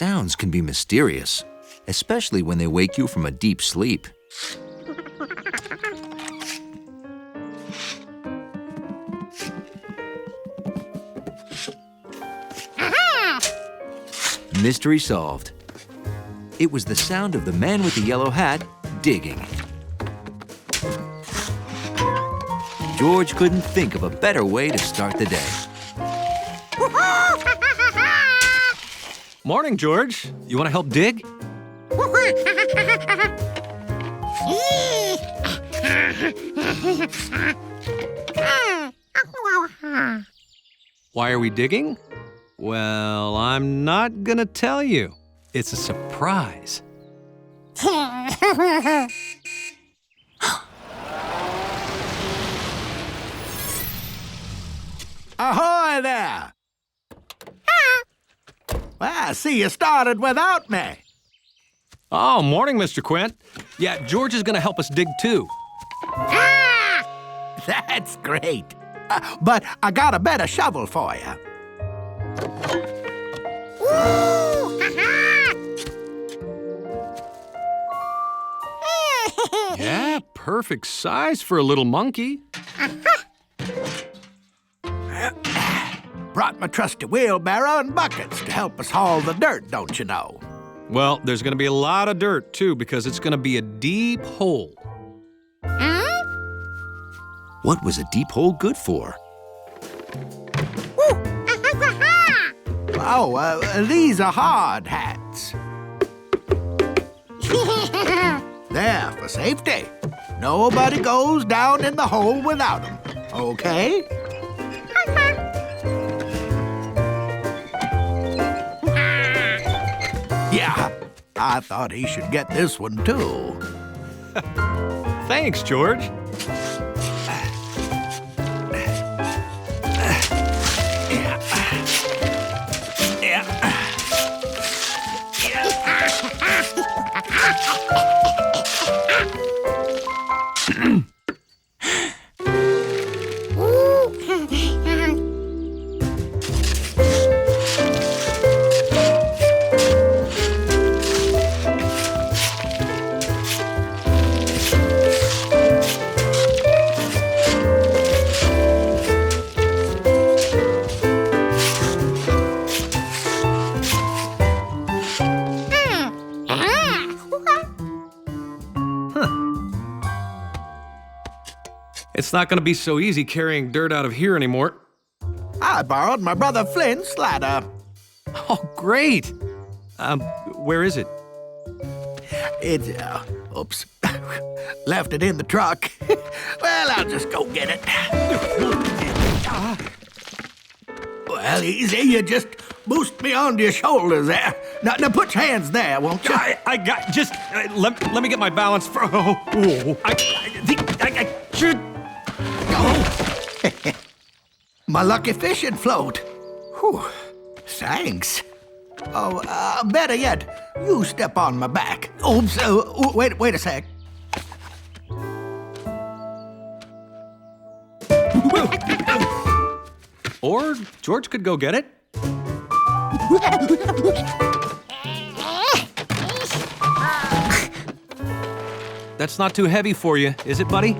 Sounds can be mysterious, especially when they wake you from a deep sleep. Mystery solved. It was the sound of the man with the yellow hat digging. George couldn't think of a better way to start the day. Morning, George. You want to help dig? Why are we digging? Well, I'm not gonna tell you. It's a surprise. Ahoy there! Well, I see you started without me. Oh, morning, Mr. Quint. Yeah, George is gonna help us dig too. That's great. But I got a better shovel for you. Yeah, perfect size for a little monkey. Brought my trusty wheelbarrow and buckets to help us haul the dirt, don't you know? Well, there's gonna be a lot of dirt too because it's gonna be a deep hole. What was a deep hole good for? Oh, these are hard hats. There for safety. Nobody goes down in the hole without them, okay? Yeah, I thought he should get this one too. Thanks, George. It's not going to be so easy carrying dirt out of here anymore. I borrowed my brother Flint's ladder. Oh, great. Where is it? It's, oops. Left it in the truck. Well, I'll just go get it. Well, easy. You just boost me onto your shoulders there. Now put your hands there, won't you? I got, just, let me get my balance for, I should. My lucky fishing float. Whew. Thanks. Oh, better yet, you step on my back. Oops, wait a sec. Or George could go get it. That's not too heavy for you, is it, buddy?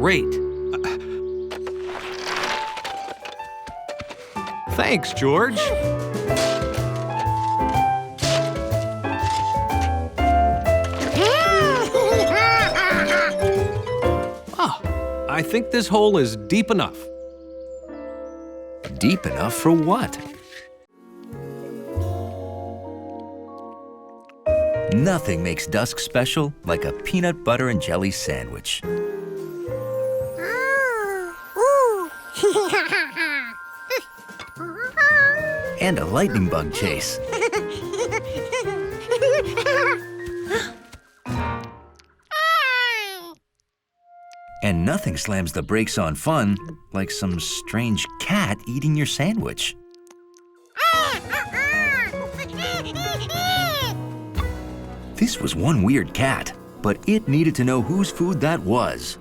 Great. Thanks, George. I think this hole is deep enough. Deep enough for what? Nothing makes dusk special like a peanut butter and jelly sandwich. And a lightning bug chase. And nothing slams the brakes on fun like some strange cat eating your sandwich. This was one weird cat, but it needed to know whose food that was.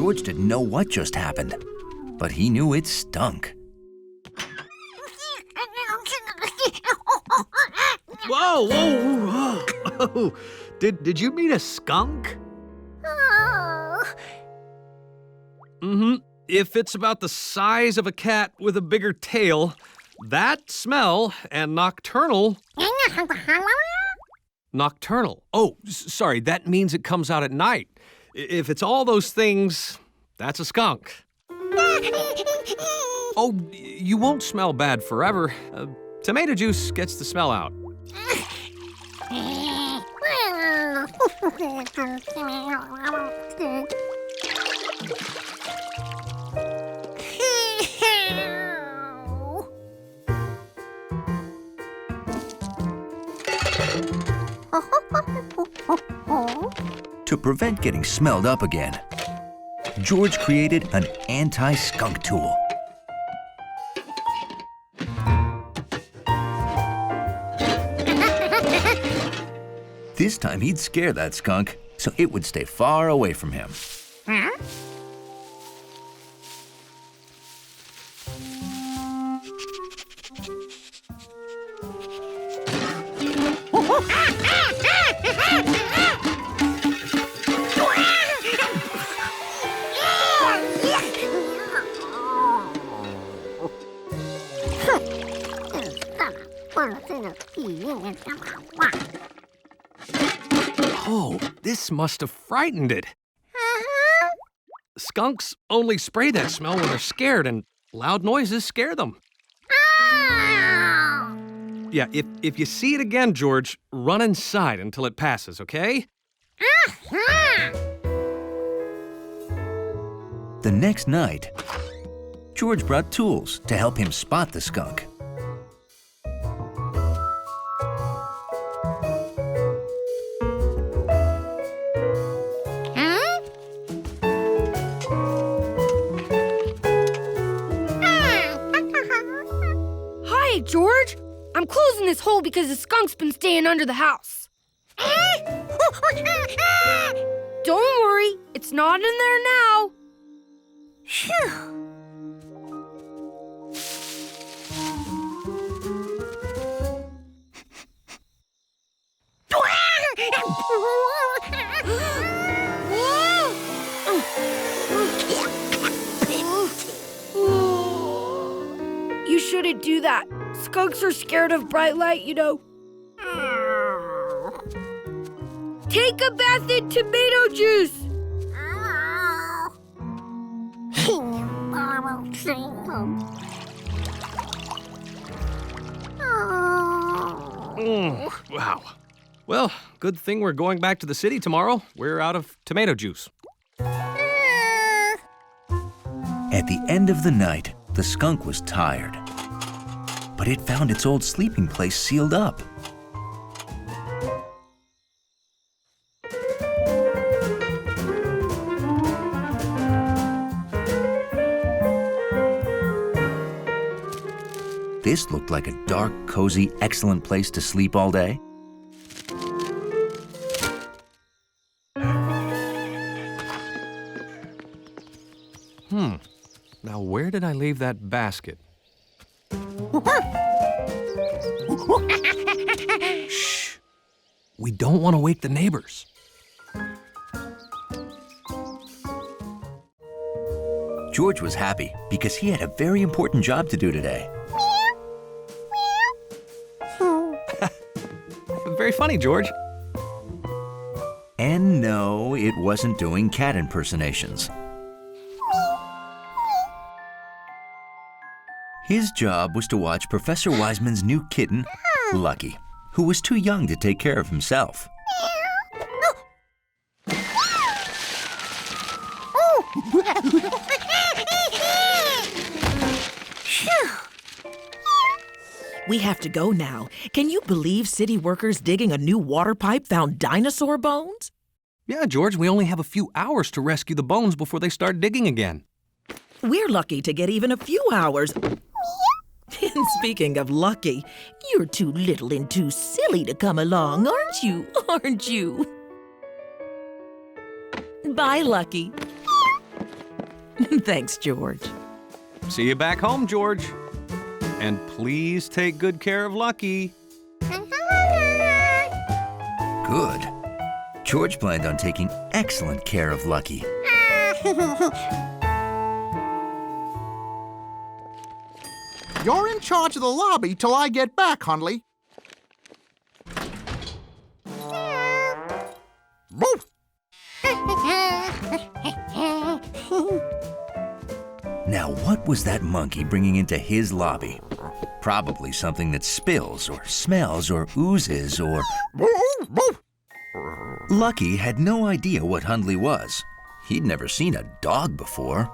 George didn't know what just happened, but he knew it stunk. Whoa, whoa, whoa. Did you mean a skunk? Mm-hmm. If it's about the size of a cat with a bigger tail, that smell and nocturnal. Nocturnal. Oh, sorry, that means it comes out at night. If it's all those things, that's a skunk. Oh, you won't smell bad forever. Tomato juice gets the smell out. To prevent getting smelled up again, George created an anti-skunk tool. This time he'd scare that skunk so it would stay far away from him. Oh, this must have frightened it. Skunks only spray that smell when they're scared, and loud noises scare them. Yeah, if you see it again, George, run inside until it passes, okay? The next night, George brought tools to help him spot the skunk. Hi, George. I'm closing this hole because the skunk's been staying under the house. Don't worry, it's not in there now. You shouldn't do that. Skunks are scared of bright light, you know. Take a bath in tomato juice. Wow. Well, good thing we're going back to the city tomorrow. We're out of tomato juice. At the end of the night, the skunk was tired, but it found its old sleeping place sealed up. This looked like a dark, cozy, excellent place to sleep all day. Now, where did I leave that basket? Shh! We don't want to wake the neighbors. George was happy because he had a very important job to do today. Very funny, George. And no, it wasn't doing cat impersonations. His job was to watch Professor Wiseman's new kitten, Lucky, who was too young to take care of himself. We have to go now. Can you believe city workers digging a new water pipe found dinosaur bones? Yeah, George, we only have a few hours to rescue the bones before they start digging again. We're lucky to get even a few hours. And speaking of lucky, you're too little and too silly to come along, aren't you? Aren't you? Bye, Lucky. Thanks, George. See you back home, George. And please take good care of Lucky. Good. George planned on taking excellent care of Lucky. You're in charge of the lobby till I get back, Hundley. Woof! Now, what was that monkey bringing into his lobby? Probably something that spills or smells or oozes or... Lucky had no idea what Hundley was. He'd never seen a dog before.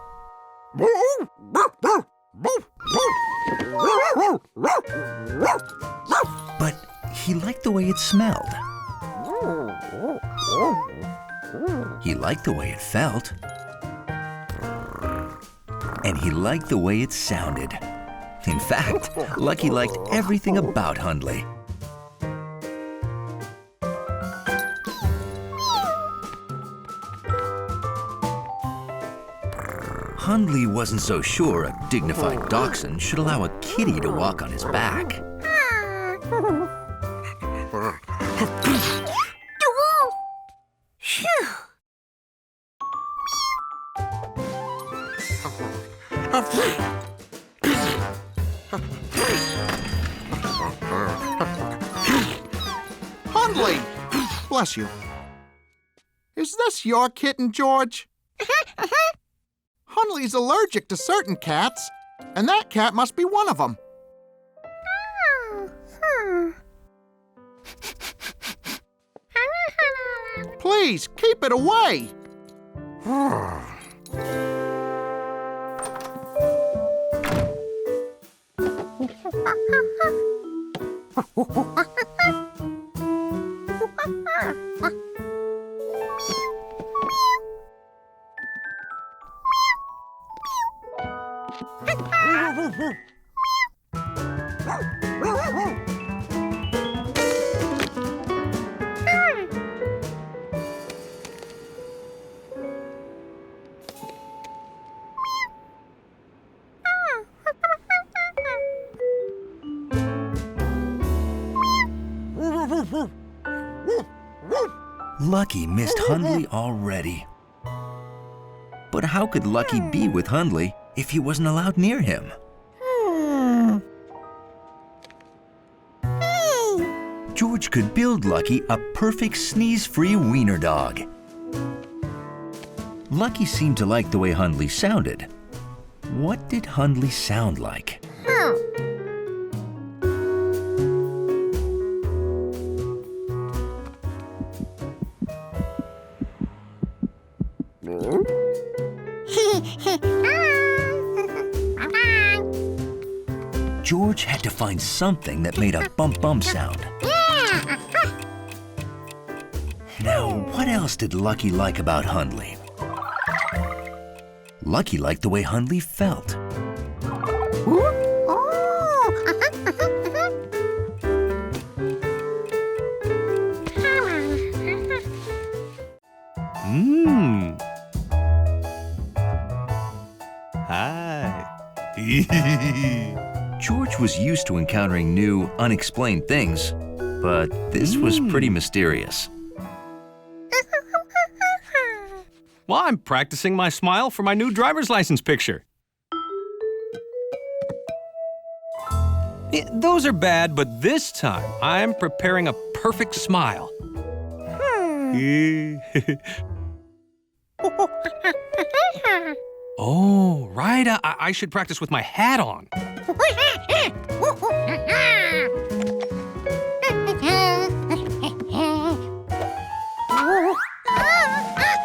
But he liked the way it smelled. He liked the way it felt. And he liked the way it sounded. In fact, Lucky liked everything about Hundley. Hundley wasn't so sure a dignified dachshund should allow a kitty to walk on his back. Hundley! Bless you. Is this your kitten, George? Hundley's allergic to certain cats, and that cat must be one of them. Please, keep it away. Lucky missed Hundley already. But how could Lucky be with Hundley if he wasn't allowed near him? George could build Lucky a perfect sneeze-free wiener dog. Lucky seemed to like the way Hundley sounded. What did Hundley sound like? George had to find something that made a bump-bump sound. Now, what else did Lucky like about Hundley? Lucky liked the way Hundley felt. Hi. George was used to encountering new, unexplained things, but this was pretty mysterious. Well, I'm practicing my smile for my new driver's license picture. Those are bad, but this time I'm preparing a perfect smile. Oh, right. I should practice with my hat on.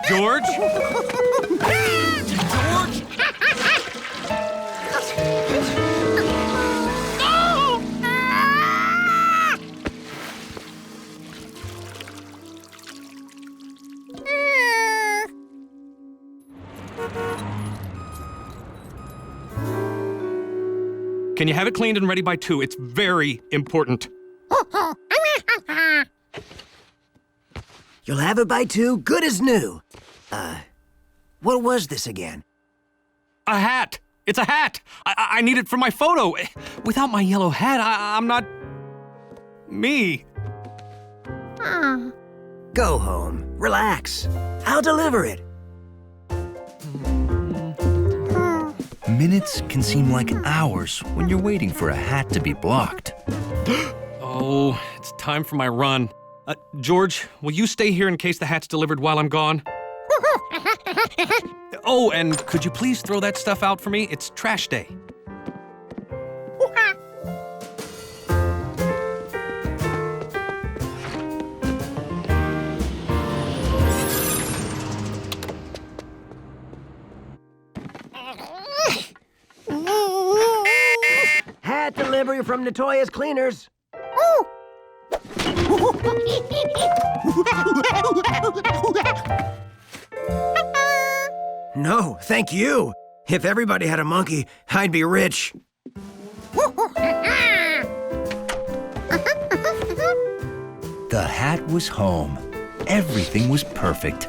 George? George? Can you have it cleaned and ready by 2? It's very important. You'll have it by 2, good as new. What was this again? A hat! It's a hat! I need it for my photo. Without my yellow hat, I'm not... me. Go home. Relax. I'll deliver it. Minutes can seem like hours when you're waiting for a hat to be blocked. Oh, it's time for my run. George, will you stay here in case the hat's delivered while I'm gone? Oh, and could you please throw that stuff out for me? It's trash day. Hat delivery from Notorious Cleaners. No, thank you. If everybody had a monkey, I'd be rich. The hat was home. Everything was perfect.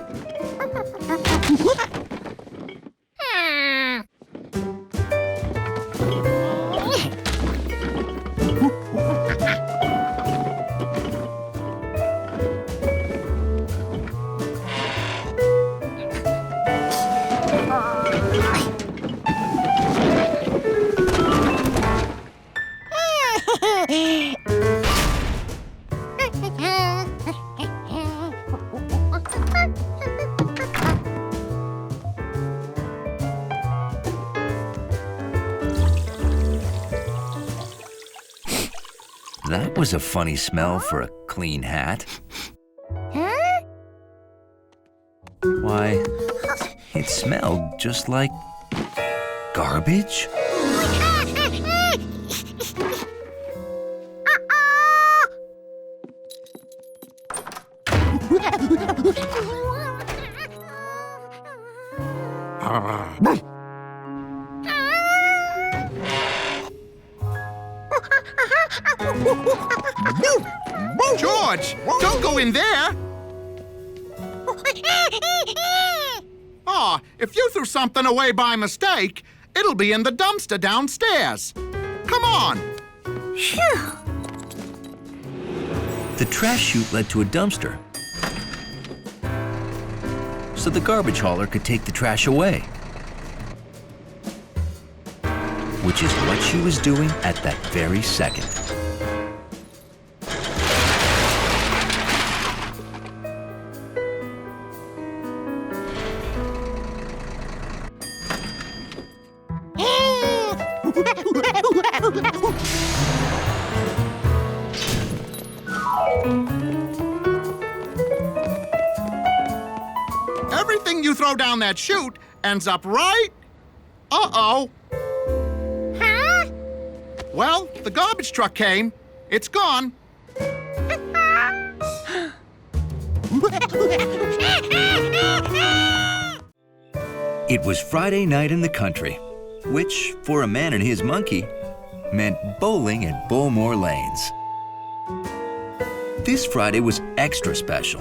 That was a funny smell for a clean hat. Why, it smelled just like garbage. George, don't go in there. Oh, if you threw something away by mistake, it'll be in the dumpster downstairs. Come on. The trash chute led to a dumpster, so the garbage hauler could take the trash away. Which is what she was doing at that very second. Everything you throw down that chute ends up right... Uh-oh. Huh? Well, the garbage truck came. It's gone. It was Friday night in the country, which, for a man and his monkey, meant bowling at Bowmore Lanes. This Friday was extra special.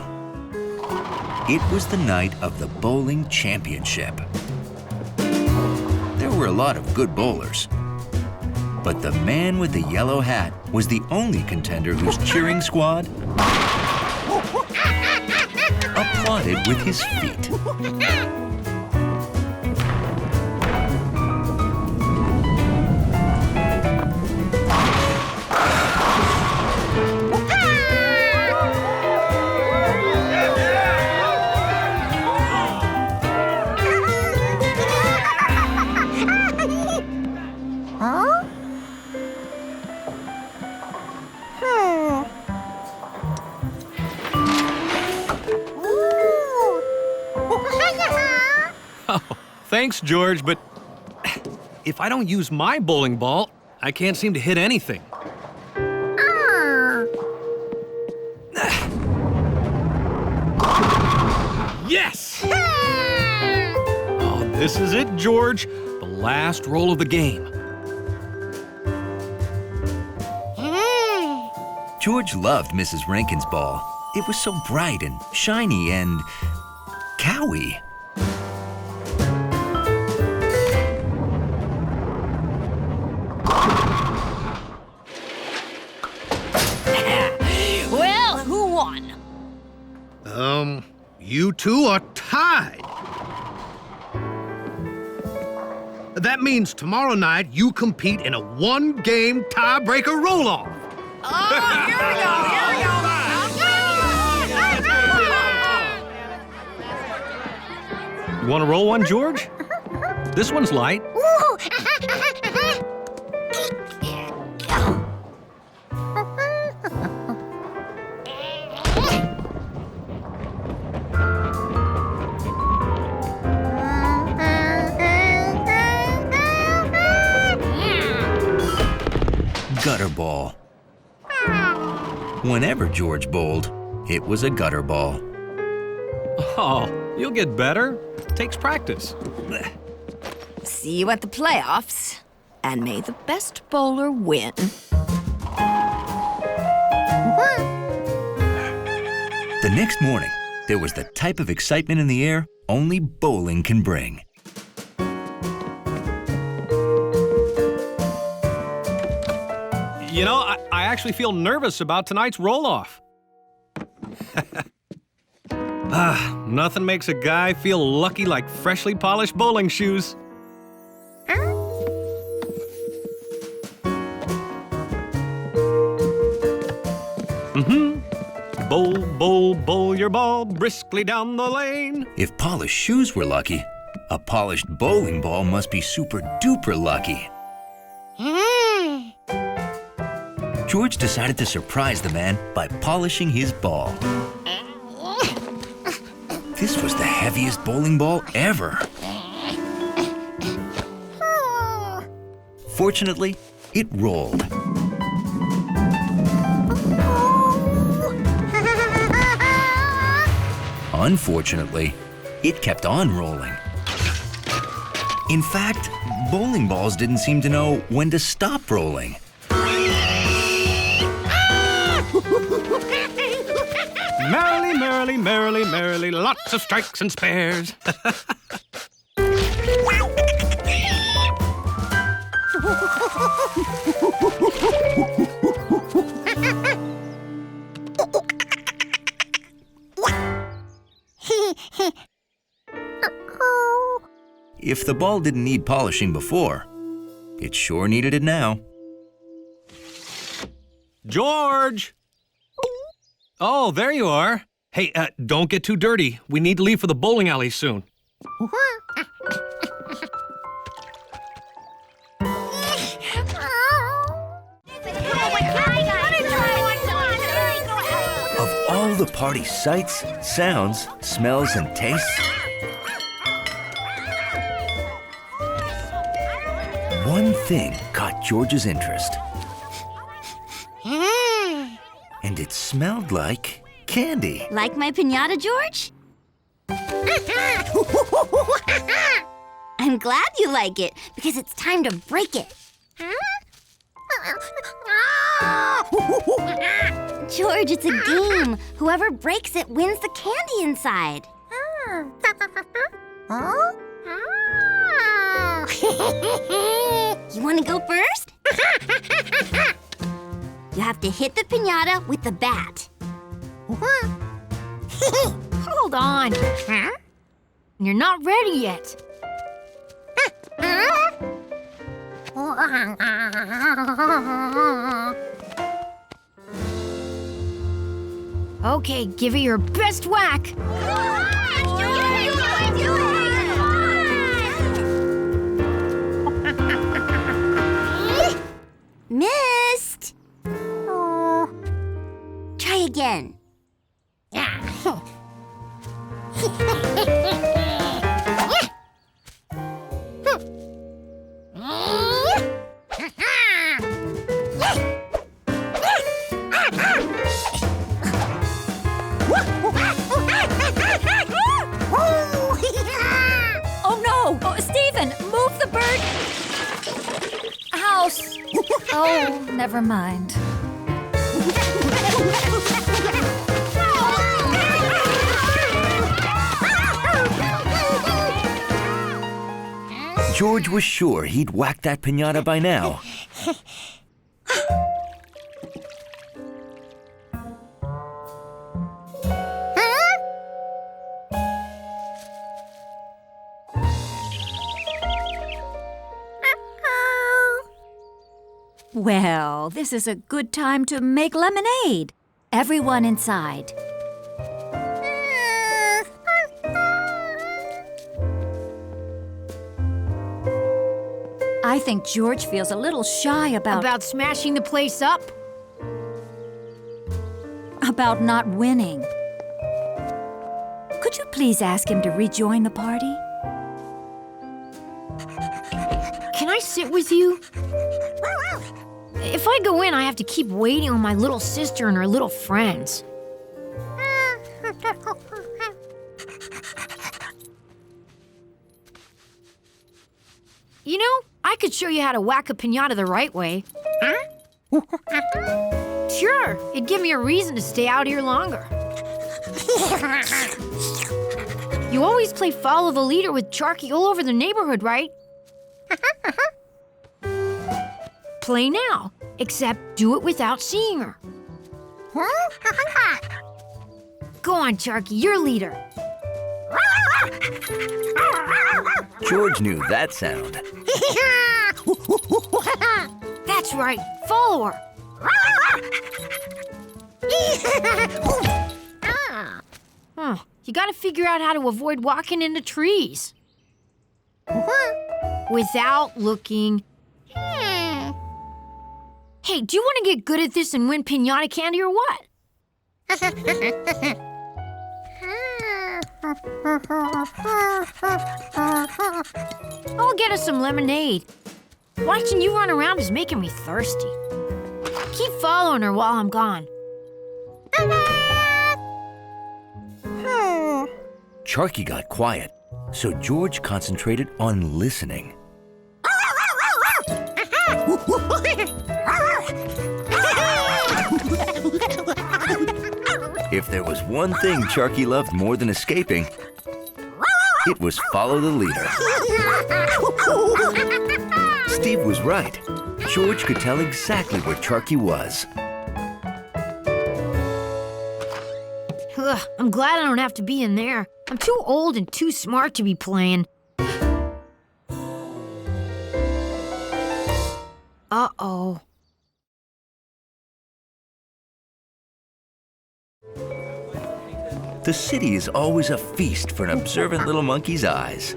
It was the night of the bowling championship. There were a lot of good bowlers, but the man with the yellow hat was the only contender whose cheering squad applauded with his feet. Thanks, George, but if I don't use my bowling ball, I can't seem to hit anything. Yes! Oh, this is it, George. The last roll of the game. George loved Mrs. Rankin's ball. It was so bright and shiny and cowy. You two are tied. That means tomorrow night you compete in a one-game tiebreaker roll-off. Want to roll one, George? This one's light. Gutter ball. Whenever George bowled, it was a gutter ball. Oh, you'll get better. Takes practice. See you at the playoffs, and may the best bowler win. The next morning, there was the type of excitement in the air only bowling can bring. You know, I actually feel nervous about tonight's roll-off. Nothing makes a guy feel lucky like freshly polished bowling shoes. Bowl, bowl, bowl your ball briskly down the lane. If polished shoes were lucky, a polished bowling ball must be super duper lucky. George decided to surprise the man by polishing his ball. This was the heaviest bowling ball ever. Fortunately, it rolled. Unfortunately, it kept on rolling. In fact, bowling balls didn't seem to know when to stop rolling. Merrily, merrily, merrily, merrily, lots of strikes and spares. If the ball didn't need polishing before, it sure needed it now. George! Oh, there you are. Hey, don't get too dirty. We need to leave for the bowling alley soon. Of all the party sights, sounds, smells, and tastes, one thing caught George's interest. And it smelled like candy. Like my piñata, George? I'm glad you like it, because it's time to break it. George, it's a game. Whoever breaks it wins the candy inside. You want to go first? You have to hit the piñata with the bat. Hold on. You're not ready yet. Okay, give it your best whack. Missed. Try again. Oh no! Oh, Stephen, move the bird! House! Oh, never mind. George was sure he'd whacked that piñata by now. Well, this is a good time to make lemonade. Everyone inside. I think George feels a little shy About smashing the place up? about not winning. Could you please ask him to rejoin the party? Can I sit with you? If I go in, I have to keep waiting on my little sister and her little friends. You know, I could show you how to whack a piñata the right way. Sure, it'd give me a reason to stay out here longer. You always play follow the leader with Charky all over the neighborhood, right? Play now, except do it without seeing her. Go on, Charky, you're leader. George knew that sound. That's right, follow her. You gotta figure out how to avoid walking into trees. Without looking. Hey, do you want to get good at this and win piñata candy or what? I'll get us some lemonade. Watching you run around is making me thirsty. Keep following her while I'm gone. Charky got quiet, so George concentrated on listening. If there was one thing Charky loved more than escaping, it was follow the leader. Steve was right. George could tell exactly where Charky was. Ugh, I'm glad I don't have to be in there. I'm too old and too smart to be playing. Uh-oh. The city is always a feast for an observant little monkey's eyes.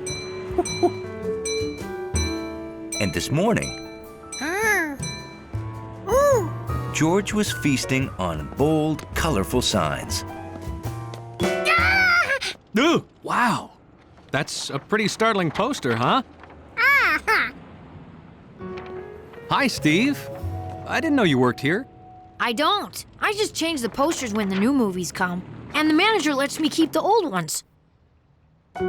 And this morning, George was feasting on bold, colorful signs. Ooh, wow. That's a pretty startling poster, huh? Hi, Steve. I didn't know you worked here. I don't. I just change the posters when the new movies come. And the manager lets me keep the old ones. My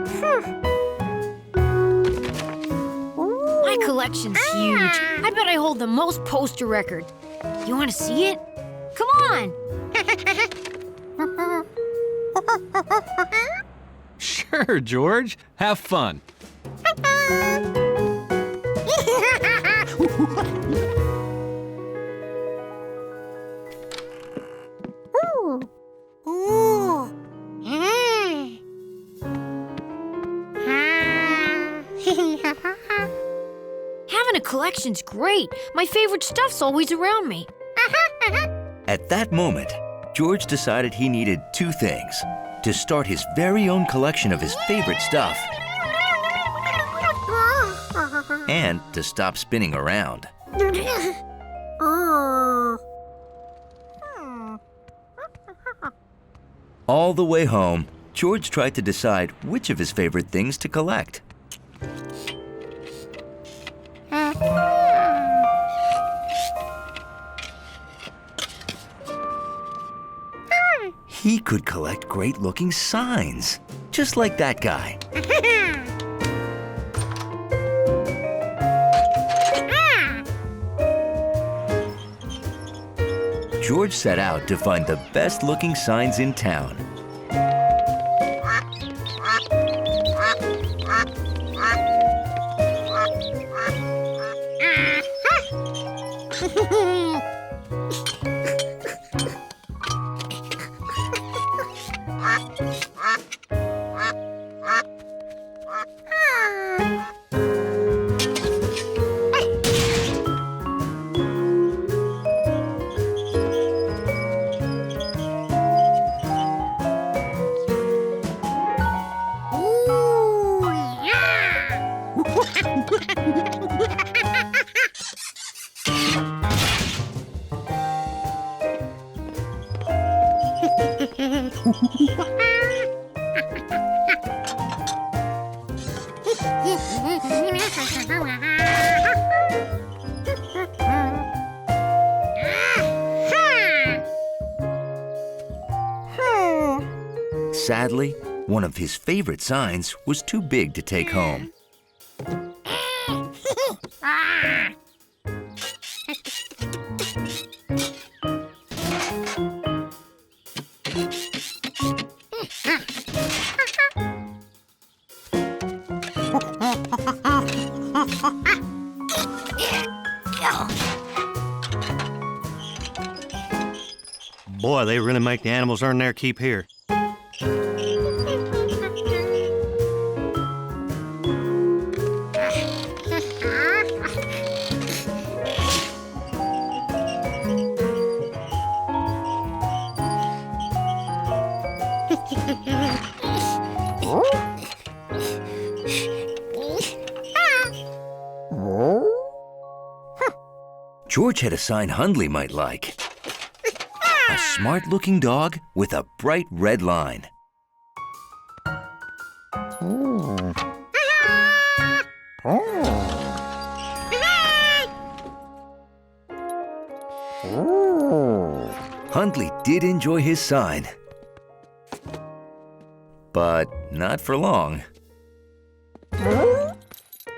collection's huge. I bet I hold the most poster record. You want to see it? Come on! Sure, George. Have fun. Having a collection's great. My favorite stuff's always around me. At that moment, George decided he needed two things: to start his very own collection of his favorite stuff, and to stop spinning around. All the way home, George tried to decide which of his favorite things to collect. He could collect great-looking signs, just like that guy. George set out to find the best-looking signs in town. sadly, one of his favorite signs was too big to take home. Boy, they really make the animals earn their keep here. George had a sign Hundley might like. A smart-looking dog with a bright red line. Hundley did enjoy his sign, but not for long.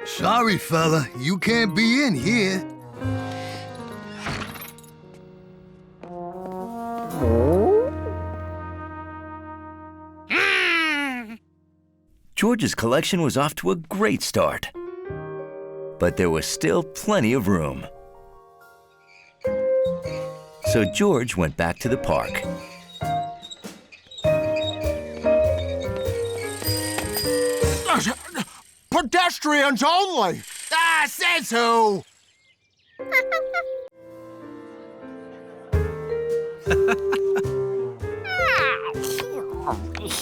Sorry, fella, you can't be in here. George's collection was off to a great start, but there was still plenty of room. So George went back to the park. Pedestrians only! Says who?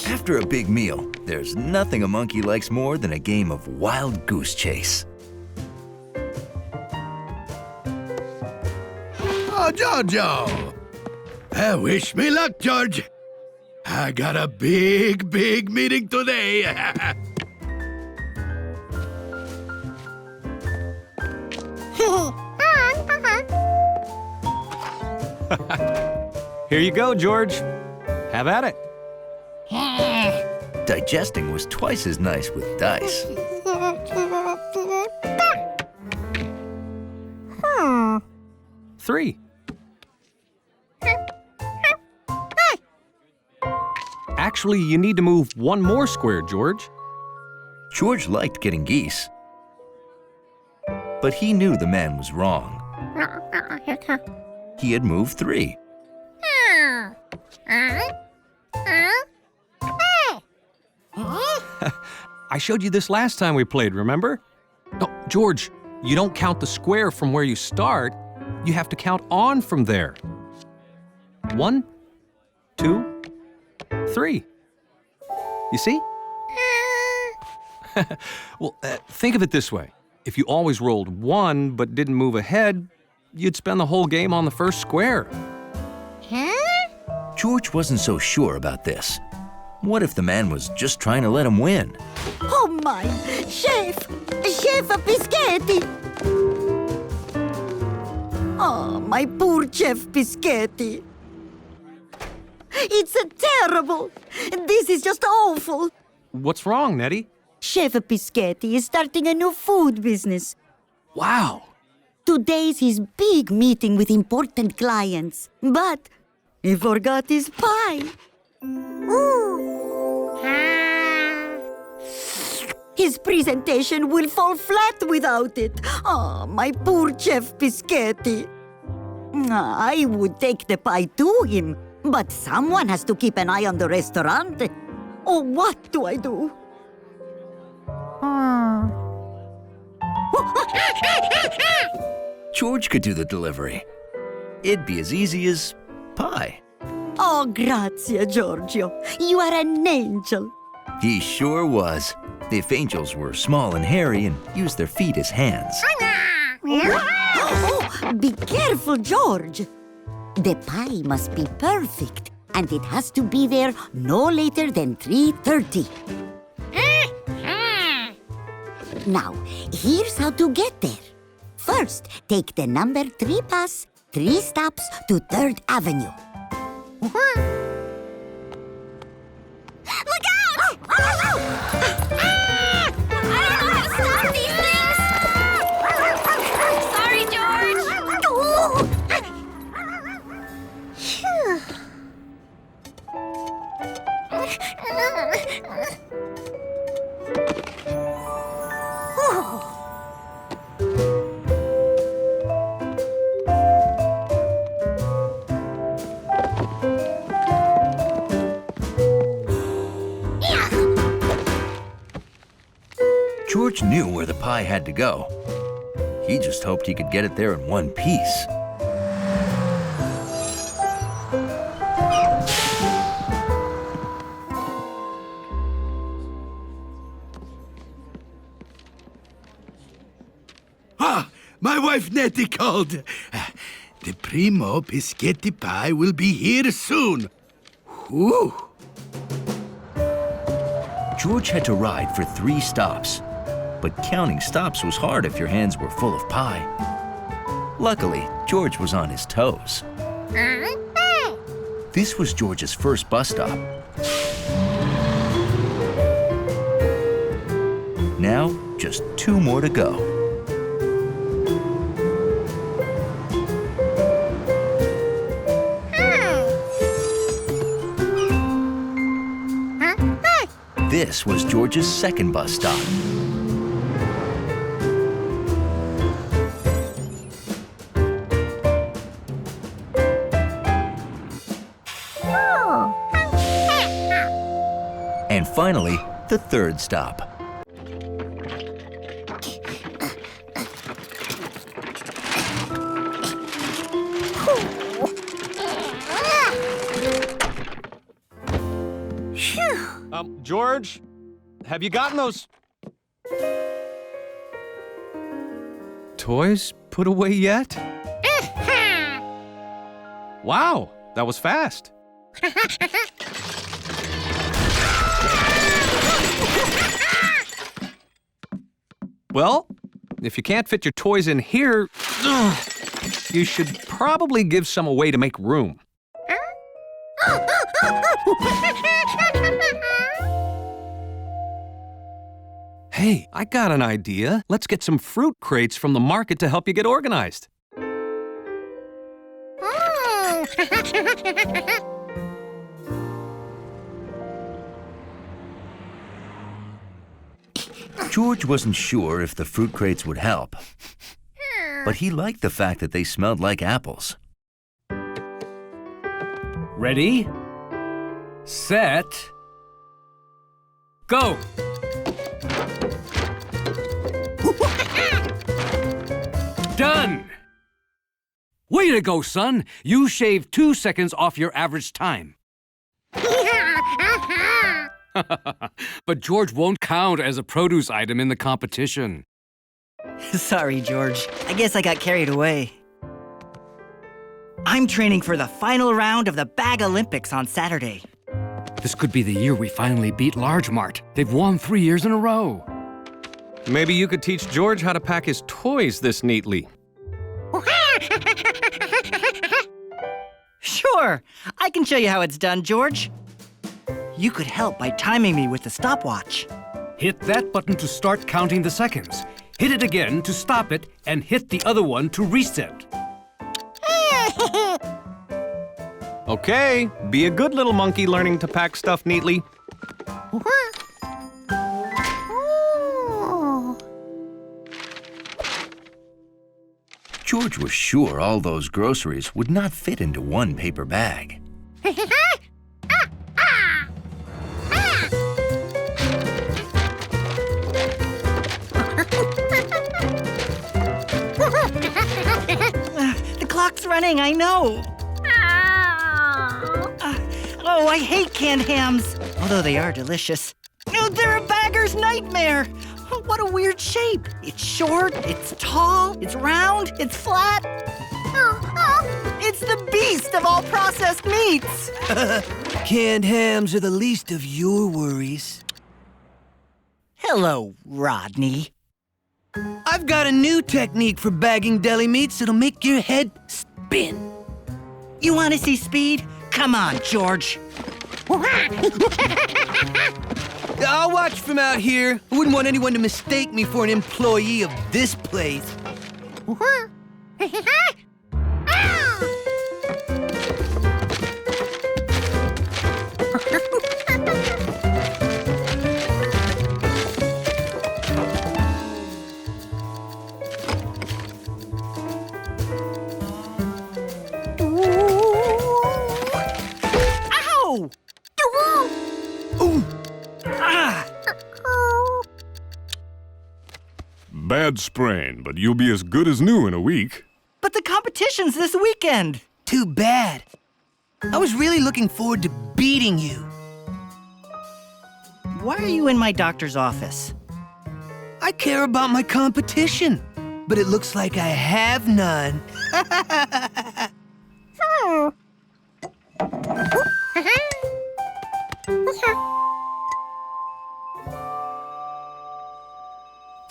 After a big meal, there's nothing a monkey likes more than a game of wild goose chase. Oh, Jojo! Wish me luck, George. I got a big meeting today. Here you go, George. Have at it. Digesting was twice as nice with dice. 3. Actually, you need to move one more square, George. George liked getting geese, but he knew the man was wrong. He had moved 3. I showed you this last time we played, remember? No, George, you don't count the square from where you start. You have to count on from there. 1, 2, 3. You see? Well, think of it this way. If you always rolled 1 but didn't move ahead, you'd spend the whole game on the first square. George wasn't so sure about this. What if the man was just trying to let him win? Oh my! Chef Biscotti! Oh, my poor Chef Biscotti. It's terrible. This is just awful. What's wrong, Nettie? Chef Biscotti is starting a new food business. Wow. Today's his big meeting with important clients. But he forgot his pie. His presentation will fall flat without it. Oh, my poor Chef Biscotti. I would take the pie to him, but someone has to keep an eye on the restaurant. Oh, what do I do? George could do the delivery. It'd be as easy as pie. Oh, grazie, Giorgio. You are an angel. He sure was. If angels were small and hairy and used their feet as hands. Oh, be careful, George. The pie must be perfect, and it has to be there no later than 3:30. Now, here's how to get there. First, take the number 3 bus, 3 stops to 3rd Avenue. George knew where the pie had to go. He just hoped he could get it there in one piece. Ah, my wife Nettie called. The primo biscotti pie will be here soon. Whew. George had to ride for 3 stops, but counting stops was hard if your hands were full of pie. Luckily, George was on his toes. This was George's first bus stop. Now, just 2 more to go. This was George's second bus stop. And finally, the third stop. George, have you gotten those toys put away yet? Wow, that was fast. Well, if you can't fit your toys in here, you should probably give some away to make room. Hey, I got an idea. Let's get some fruit crates from the market to help you get organized. George wasn't sure if the fruit crates would help, but he liked the fact that they smelled like apples. Ready, set, go! Done! Way to go, son! You shaved 2 seconds off your average time. But George won't count as a produce item in the competition. Sorry, George. I guess I got carried away. I'm training for the final round of the Bag Olympics on Saturday. This could be the year we finally beat Large Mart. They've won 3 years in a row. Maybe you could teach George how to pack his toys this neatly. Sure, I can show you how it's done, George. You could help by timing me with the stopwatch. Hit that button to start counting the seconds. Hit it again to stop it, and hit the other one to reset. Okay, be a good little monkey learning to pack stuff neatly. George was sure all those groceries would not fit into one paper bag. The clock's running, I know. Oh, I hate canned hams, although they are delicious. Oh, they're a bagger's nightmare. Oh, what a weird shape. It's short, it's tall, it's round, it's flat. It's the beast of all processed meats. Canned hams are the least of your worries. Hello, Rodney. I've got a new technique for bagging deli meats that'll make your head spin. You want to see speed? Come on, George. I'll watch from out here. I wouldn't want anyone to mistake me for an employee of this place. Ow! Ooh. Ah! bad sprain, but you'll be as good as new in a week. But the competition's this weekend. Too bad. I was really looking forward to beating you. Why are you in my doctor's office? I care about my competition, but it looks like I have none.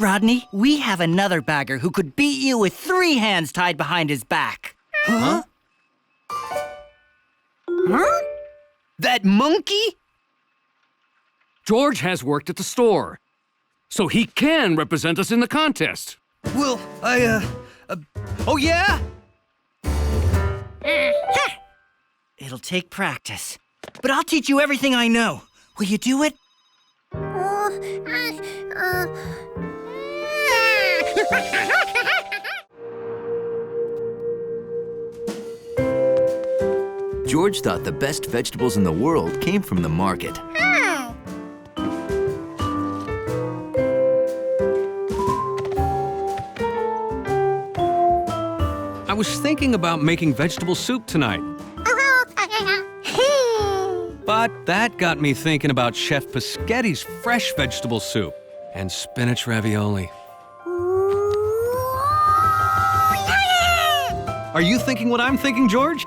Rodney, we have another bagger who could beat you with 3 hands tied behind his back. Huh? Huh? That monkey? George has worked at the store, so he can represent us in the contest. Well, oh yeah? It'll take practice, but I'll teach you everything I know. Will you do it? George thought the best vegetables in the world came from the market. I was thinking about making vegetable soup tonight. But that got me thinking about Chef Pischetti's fresh vegetable soup and spinach ravioli. Are you thinking what I'm thinking, George?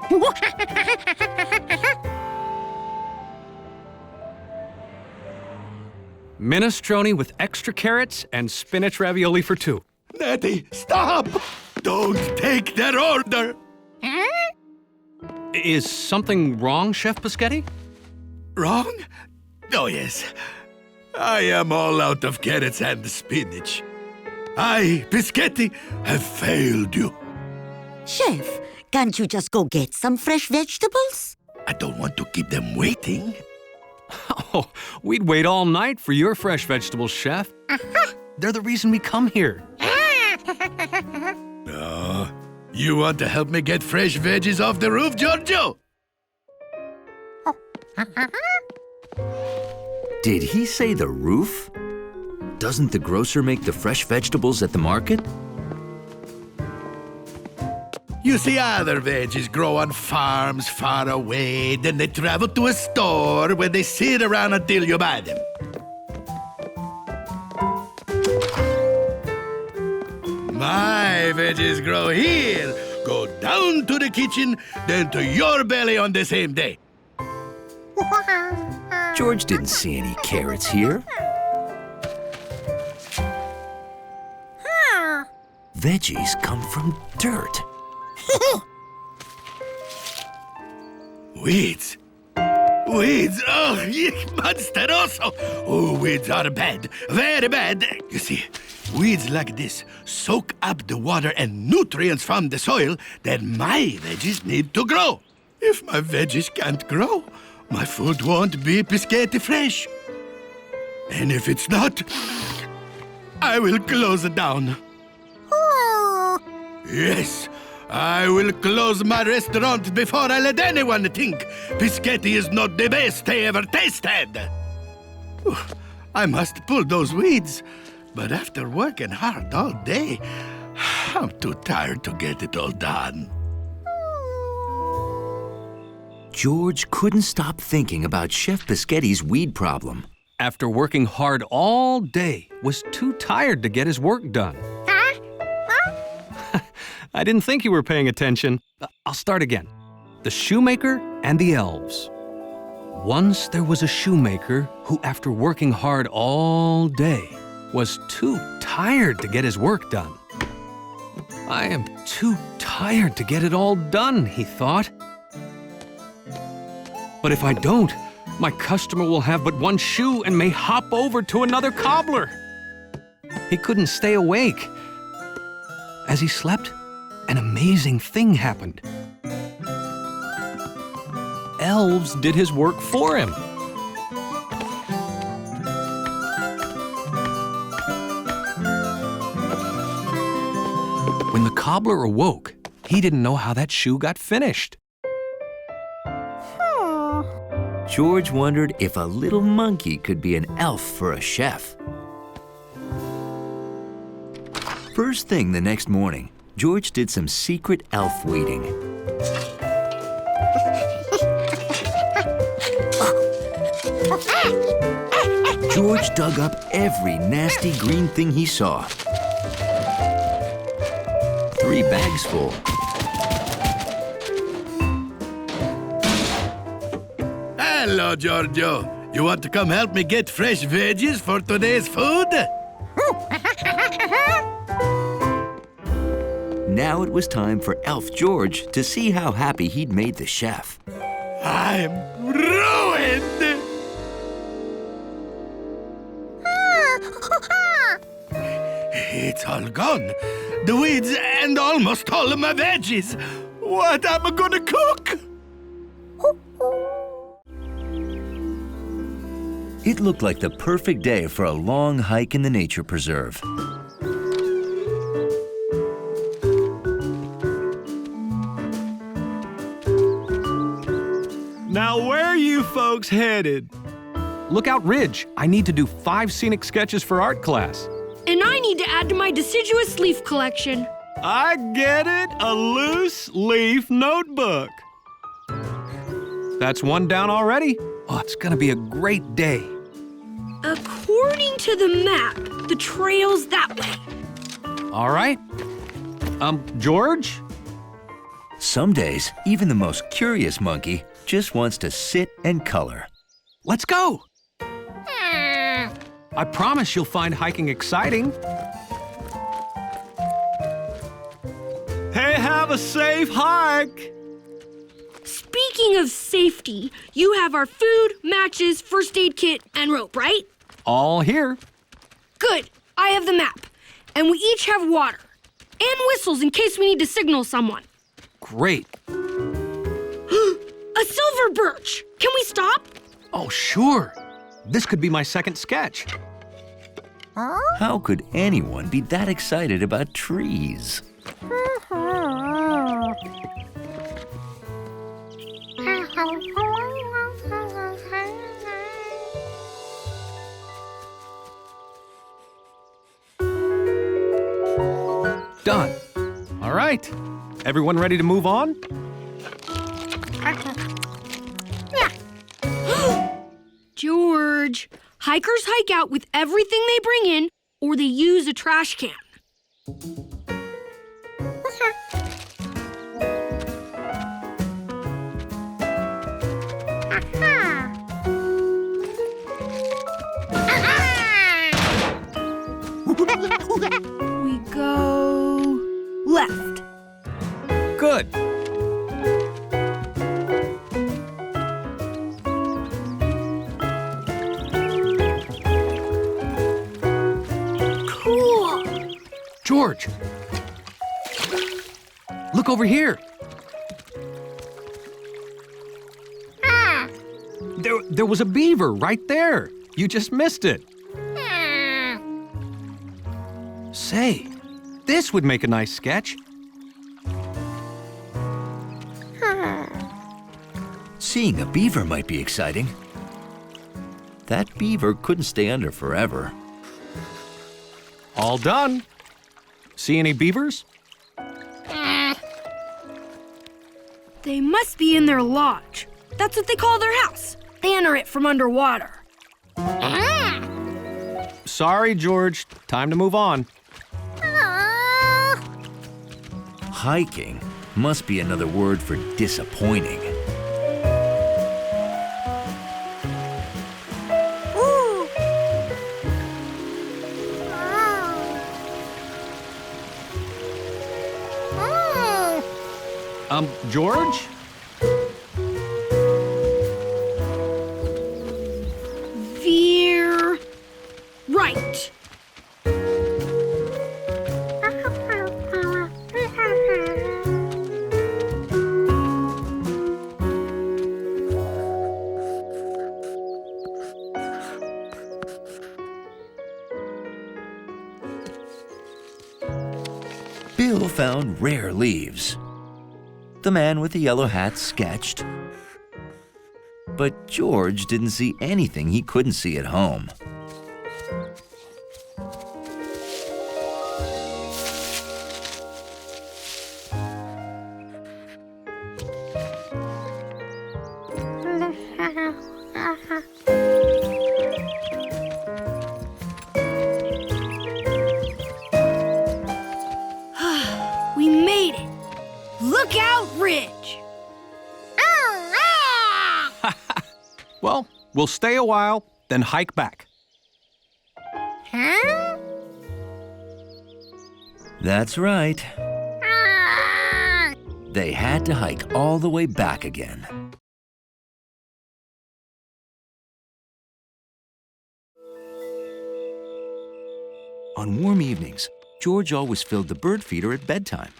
Minestrone with extra carrots and spinach ravioli for 2. Nettie, stop! Don't take that order! Is something wrong, Chef Pischetti? Wrong? Oh, yes. I am all out of carrots and spinach. I, Pischetti, have failed you. Chef, can't you just go get some fresh vegetables? I don't want to keep them waiting. Oh, we'd wait all night for your fresh vegetables, Chef. They're the reason we come here. No. You want to help me get fresh veggies off the roof, Giorgio? Did he say the roof? Doesn't the grocer make the fresh vegetables at the market? You see, other veggies grow on farms far away, then they travel to a store where they sit around until you buy them. My veggies grow here, go down to the kitchen, then to your belly on the same day. George didn't see any carrots here. Veggies come from dirt. Weeds. Weeds, oh, monsteroso. Oh, weeds are bad, very bad. You see, weeds like this soak up the water and nutrients from the soil that my veggies need to grow. If my veggies can't grow, my food won't be Pischetti fresh. And if it's not, I will close it down. Yes, I will close my restaurant before I let anyone think Pischetti is not the best they ever tasted. I must pull those weeds, but after working hard all day, I'm too tired to get it all done. George couldn't stop thinking about Chef Pischetti's weed problem. After working hard all day, was too tired to get his work done. I didn't think you were paying attention. I'll start again. The shoemaker and the elves. Once there was a shoemaker who, after working hard all day, was too tired to get his work done. I am too tired to get it all done, he thought. But if I don't, my customer will have but one shoe and may hop over to another cobbler. He couldn't stay awake. As he slept, an amazing thing happened. Elves did his work for him. When the cobbler awoke, he didn't know how that shoe got finished. George wondered if a little monkey could be an elf for a chef. First thing the next morning, George did some secret elf weeding. George dug up every nasty green thing he saw. 3 bags full. Hello, Giorgio. You want to come help me get fresh veggies for today's food? Now it was time for Elf George to see how happy he'd made the chef. I'm ruined! It's all gone. The weeds and almost all of my veggies. What am I gonna cook? It looked like the perfect day for a long hike in the nature preserve. Now, where are you folks headed? Lookout Ridge. I need to do 5 scenic sketches for art class. And I need to add to my deciduous leaf collection. I get it, a loose leaf notebook. That's 1 down already. Oh, it's gonna be a great day. According to the map, the trail's that way. All right. George? Some days, even the most curious monkey just wants to sit and color. Let's go. I promise you'll find hiking exciting. Hey, have a safe hike. Speaking of safety, you have our food, matches, first aid kit, and rope, right? All here. Good. I have the map. And we each have water. And whistles in case we need to signal someone. Great. A silver birch. Can we stop? Oh, sure. This could be my second sketch. How could anyone be that excited about trees? Done. All right. Everyone ready to move on? George, hikers hike out with everything they bring in, or they use a trash can. We go left. Good. Cool. George, look over here. There was a beaver right there. You just missed it. Say, this would make a nice sketch. Seeing a beaver might be exciting. That beaver couldn't stay under forever. All done. See any beavers? They must be in their lodge. That's what they call their house. They enter it from underwater. Sorry, George. Time to move on. Hiking must be another word for disappointing. George? Veer right. Bill found rare leaves. The man with the yellow hat sketched. But George didn't see anything he couldn't see at home. Look out, Ridge! Well, we'll stay a while, then hike back. Huh? That's right. They had to hike all the way back again. On warm evenings, George always filled the bird feeder at bedtime.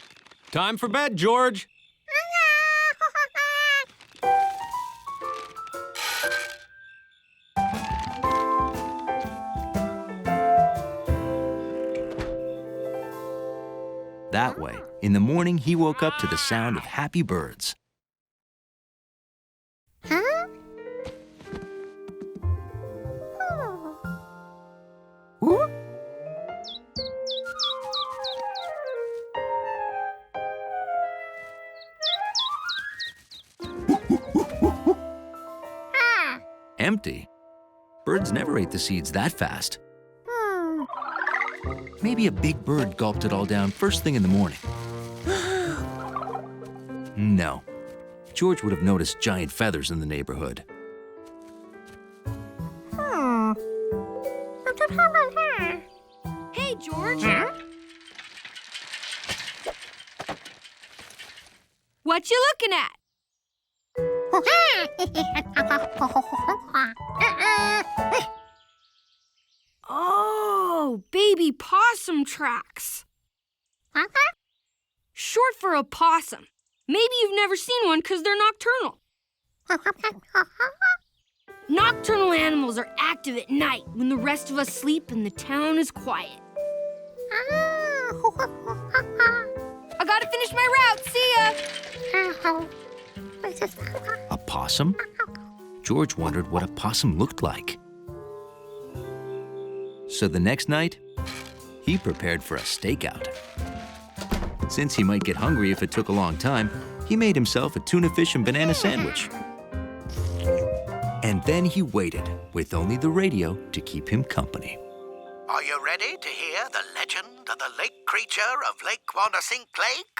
Time for bed, George. That way, in the morning, he woke up to the sound of happy birds. Huh? Ooh. Empty. Birds never ate the seeds that fast. Maybe a big bird gulped it all down first thing in the morning. No. George would have noticed giant feathers in the neighborhood. Hey, George. What you looking at? Oh, baby possum tracks. Short for opossum. Maybe you've never seen one because they're nocturnal. Nocturnal animals are active at night when the rest of us sleep and the town is quiet. I gotta finish my route. See ya. A possum? George wondered what a possum looked like. So the next night, he prepared for a stakeout. Since he might get hungry if it took a long time, he made himself a tuna fish and banana sandwich. And then he waited, with only the radio to keep him company. Are you ready to hear the legend of the lake creature of Lake Wanasink Lake?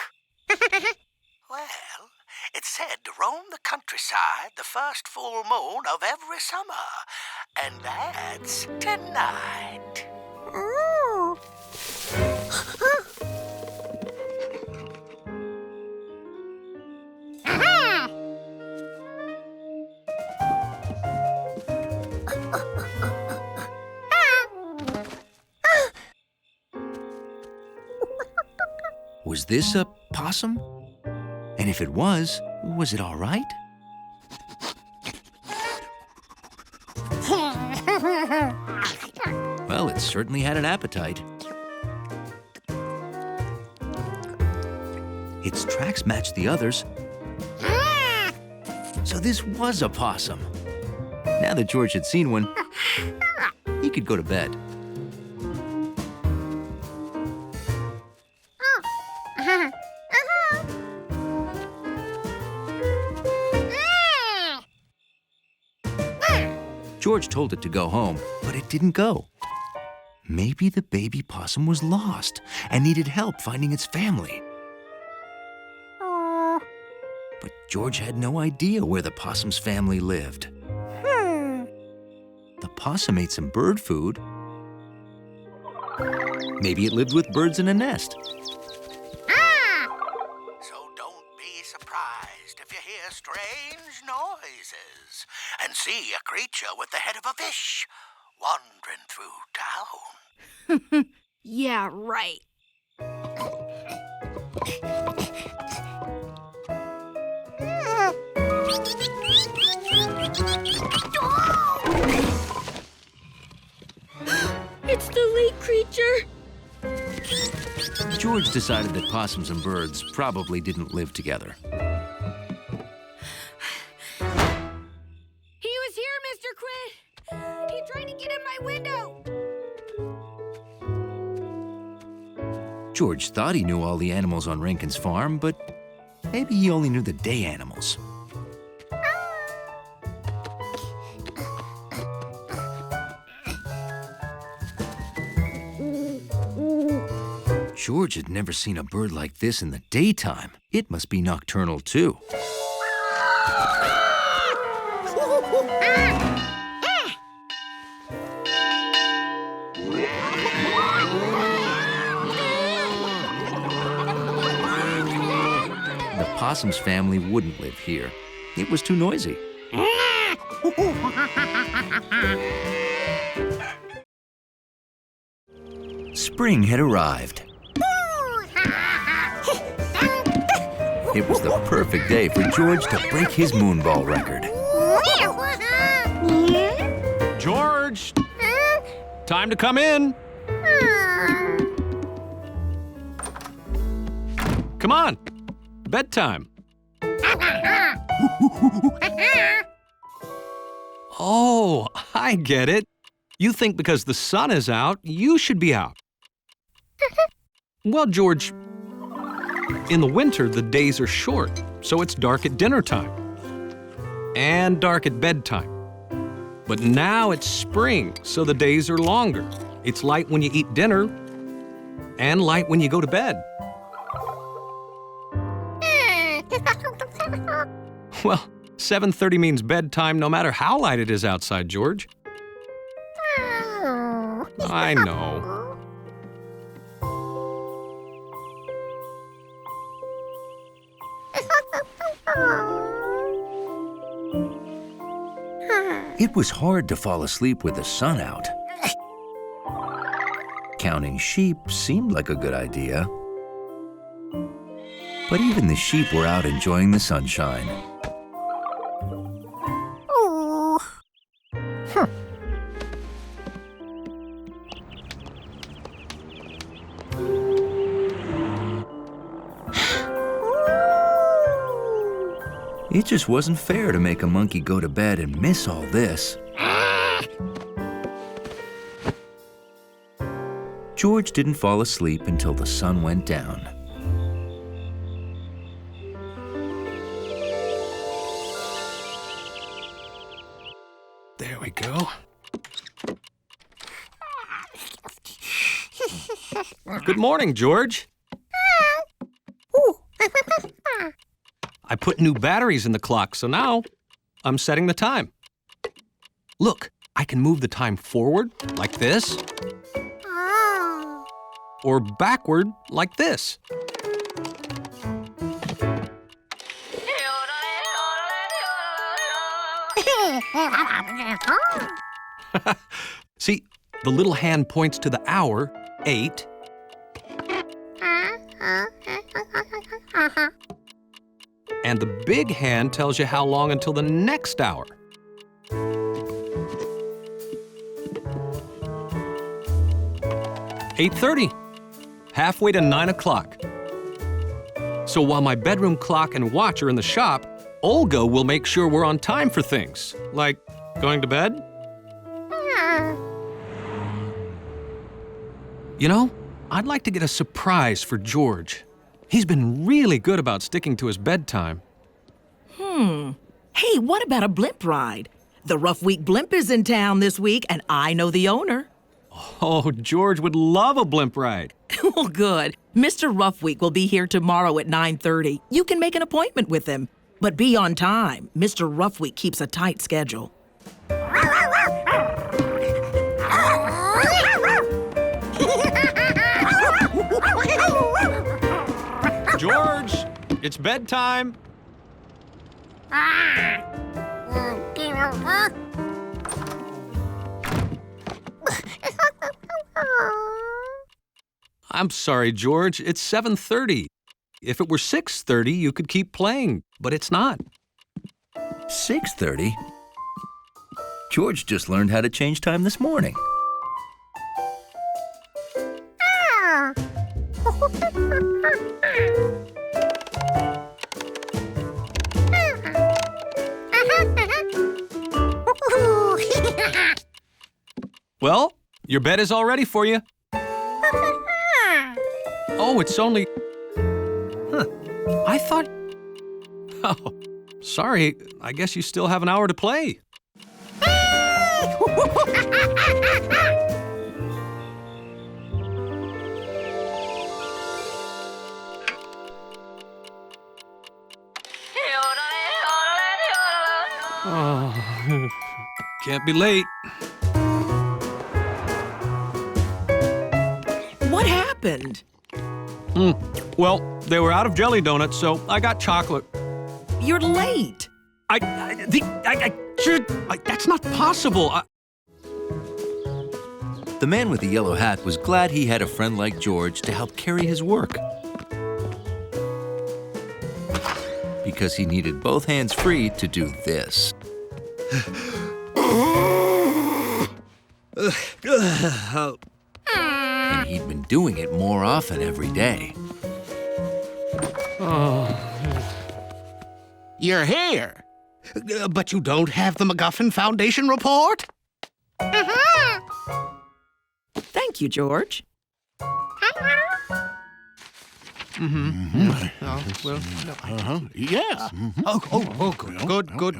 Well, it's said to roam the countryside the first full moon of every summer. And that's tonight. Ooh. Was this a possum? And if it was it all right? Well, it certainly had an appetite. Its tracks matched the others. So this was a possum. Now that George had seen one, he could go to bed. George told it to go home, but it didn't go. Maybe the baby possum was lost and needed help finding its family. But George had no idea where the possum's family lived. The possum ate some bird food. Maybe it lived with birds in a nest. So don't be surprised if you hear strange noises and see a creature with the head of a fish wandering through town. Yeah, right. It's the lake creature. George decided that possums and birds probably didn't live together. He was here, Mr. Quinn. He tried to get in my window. George thought he knew all the animals on Rankin's farm, but maybe he only knew the day animals. George had never seen a bird like this in the daytime. It must be nocturnal, too. The possum's family wouldn't live here. It was too noisy. Spring had arrived. It was the perfect day for George to break his moonball record. George! Time to come in. Come on. Bedtime. Oh, I get it. You think because the sun is out, you should be out. Well, George, in the winter, the days are short, so it's dark at dinner time and dark at bedtime. But now it's spring, so the days are longer. It's light when you eat dinner and light when you go to bed. Well, 7:30 means bedtime no matter how light it is outside, George. I know. It was hard to fall asleep with the sun out. Counting sheep seemed like a good idea. But even the sheep were out enjoying the sunshine. It just wasn't fair to make a monkey go to bed and miss all this. George didn't fall asleep until the sun went down. There we go. Good morning, George. I put new batteries in the clock, so now I'm setting the time. Look, I can move the time forward, like this, or backward, like this. See, the little hand points to the hour, 8. And the big hand tells you how long until the next hour. "8:30, halfway to 9 o'clock. So while my bedroom clock and watch are in the shop, Olga will make sure we're on time for things, like going to bed. You know, I'd like to get a surprise for George. He's been really good about sticking to his bedtime. Hey, what about a blimp ride? The Rough Week Blimp is in town this week, and I know the owner. Oh, George would love a blimp ride. Well, good. Mr. Rough Week will be here tomorrow at 9:30. You can make an appointment with him. But be on time. Mr. Rough Week keeps a tight schedule. George, it's bedtime. I'm sorry, George. It's 7:30. If it were 6:30, you could keep playing, but it's not. 6:30? George just learned how to change time this morning. Well, your bed is all ready for you. Oh, it's only... I thought... Oh, sorry. I guess you still have an hour to play. can't be late. What happened? Well, they were out of jelly donuts, so I got chocolate. You're late. That's not possible. The man with the yellow hat was glad he had a friend like George to help carry his work. Because he needed both hands free to do this. And he'd been doing it more often every day. You're here. But you don't have the MacGuffin Foundation report? Thank you, George. Yeah. Good.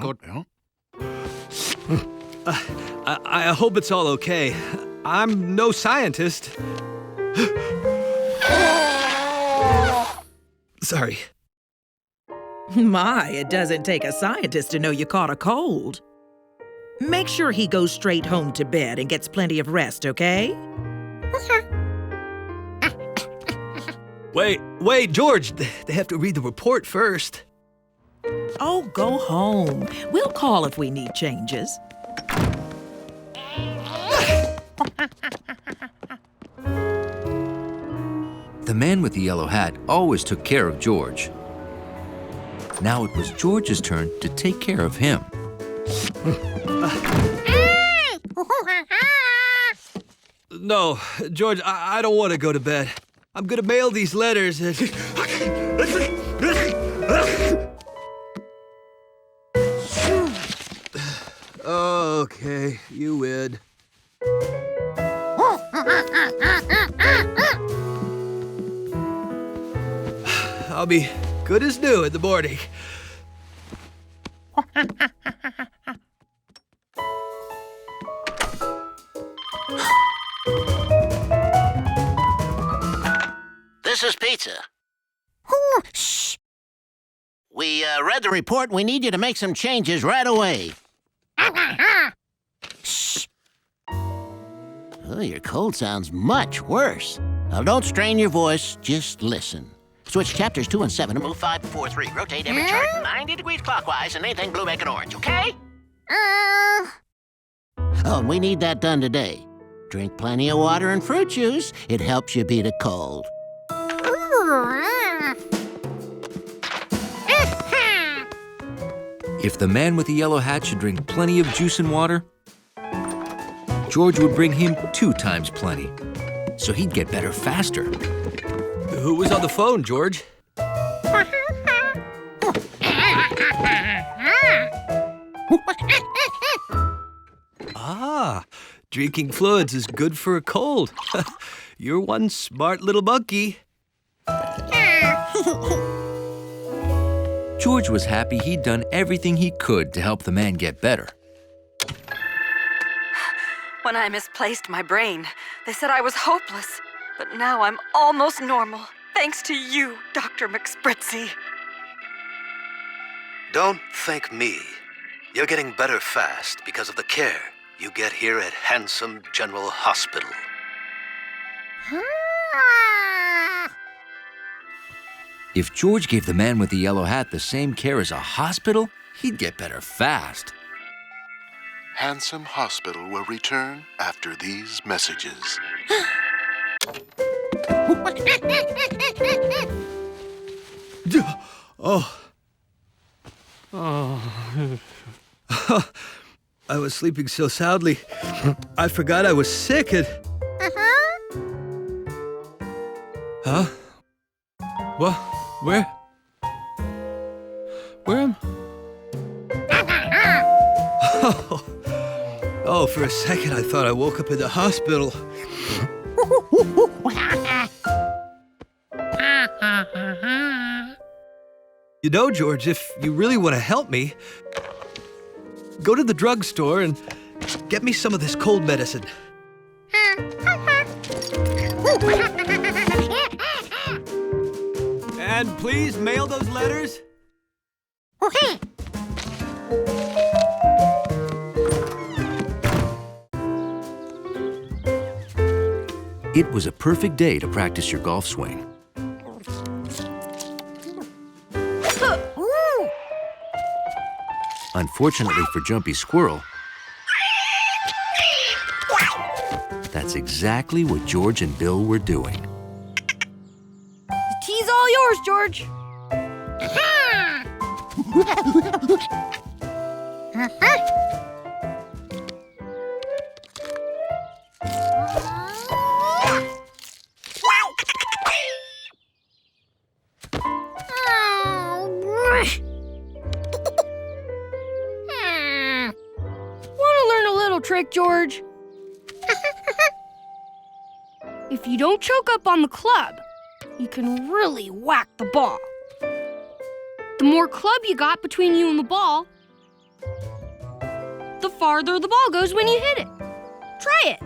I hope it's all okay. I'm no scientist. Sorry. My, it doesn't take a scientist to know you caught a cold. Make sure he goes straight home to bed and gets plenty of rest, okay? Wait, George. They have to read the report first. Oh, go home. We'll call if we need changes. The man with the yellow hat always took care of George. Now it was George's turn to take care of him. No, George, I don't want to go to bed. I'm gonna mail these letters and... Okay, you win. I'll be good as new in the morning. This is Pizza. Shh. We read the report. We need you to make some changes right away. Shh. Oh, your cold sounds much worse. Now, don't strain your voice. Just listen. Switch chapters 2 and 7 and move 5, 4, 3. Rotate every chart 90 degrees clockwise, and anything blue, make it orange, okay? Oh, and we need that done today. Drink plenty of water and fruit juice. It helps you beat a cold. If the man with the yellow hat should drink plenty of juice and water, George would bring him 2 times plenty, so he'd get better faster. Who was on the phone, George? Ah, drinking fluids is good for a cold. You're one smart little monkey. George was happy he'd done everything he could to help the man get better. When I misplaced my brain, they said I was hopeless. But now I'm almost normal, thanks to you, Dr. McSpritzy. Don't thank me. You're getting better fast because of the care you get here at Handsome General Hospital. If George gave the man with the yellow hat the same care as a hospital, he'd get better fast. Handsome Hospital will return after these messages. I was sleeping so soundly, I forgot I was sick and... Huh? What? Where? Where am... Oh, for a second I thought I woke up in the hospital. You know, George, if you really want to help me, go to the drugstore and get me some of this cold medicine. And please mail those letters. It was a perfect day to practice your golf swing. Unfortunately for Jumpy Squirrel, that's exactly what George and Bill were doing. The tee's all yours, George. Want to learn a little trick, George? If you don't choke up on the club, you can really whack the ball. The more club you got between you and the ball, the farther the ball goes when you hit it. Try it.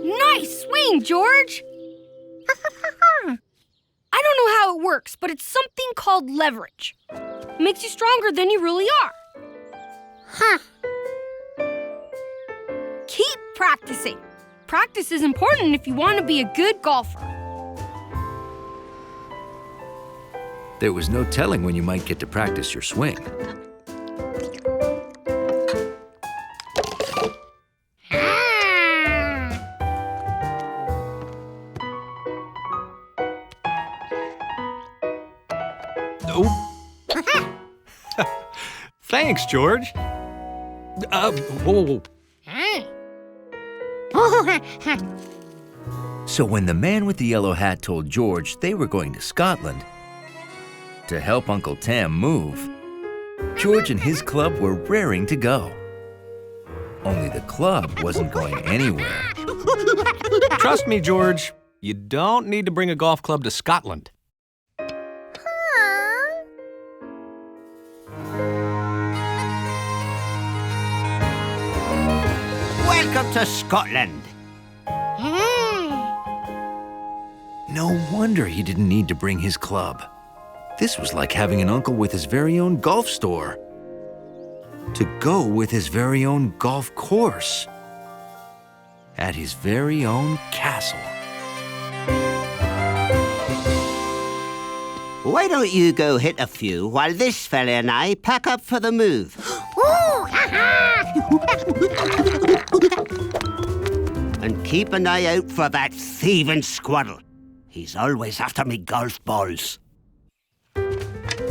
Nice swing, George! I don't know how it works, but it's something called leverage. It makes you stronger than you really are. Keep practicing. Practice is important if you want to be a good golfer. There was no telling when you might get to practice your swing. Thanks, George. Whoa. So when the man with the yellow hat told George they were going to Scotland to help Uncle Tam move, George and his club were raring to go. Only the club wasn't going anywhere. Trust me, George, you don't need to bring a golf club to Scotland. Welcome to Scotland. No wonder he didn't need to bring his club. This was like having an uncle with his very own golf store. To go with his very own golf course. At his very own castle. Why don't you go hit a few while this fella and I pack up for the move? And keep an eye out for that thieving squirrel. He's always after me golf balls.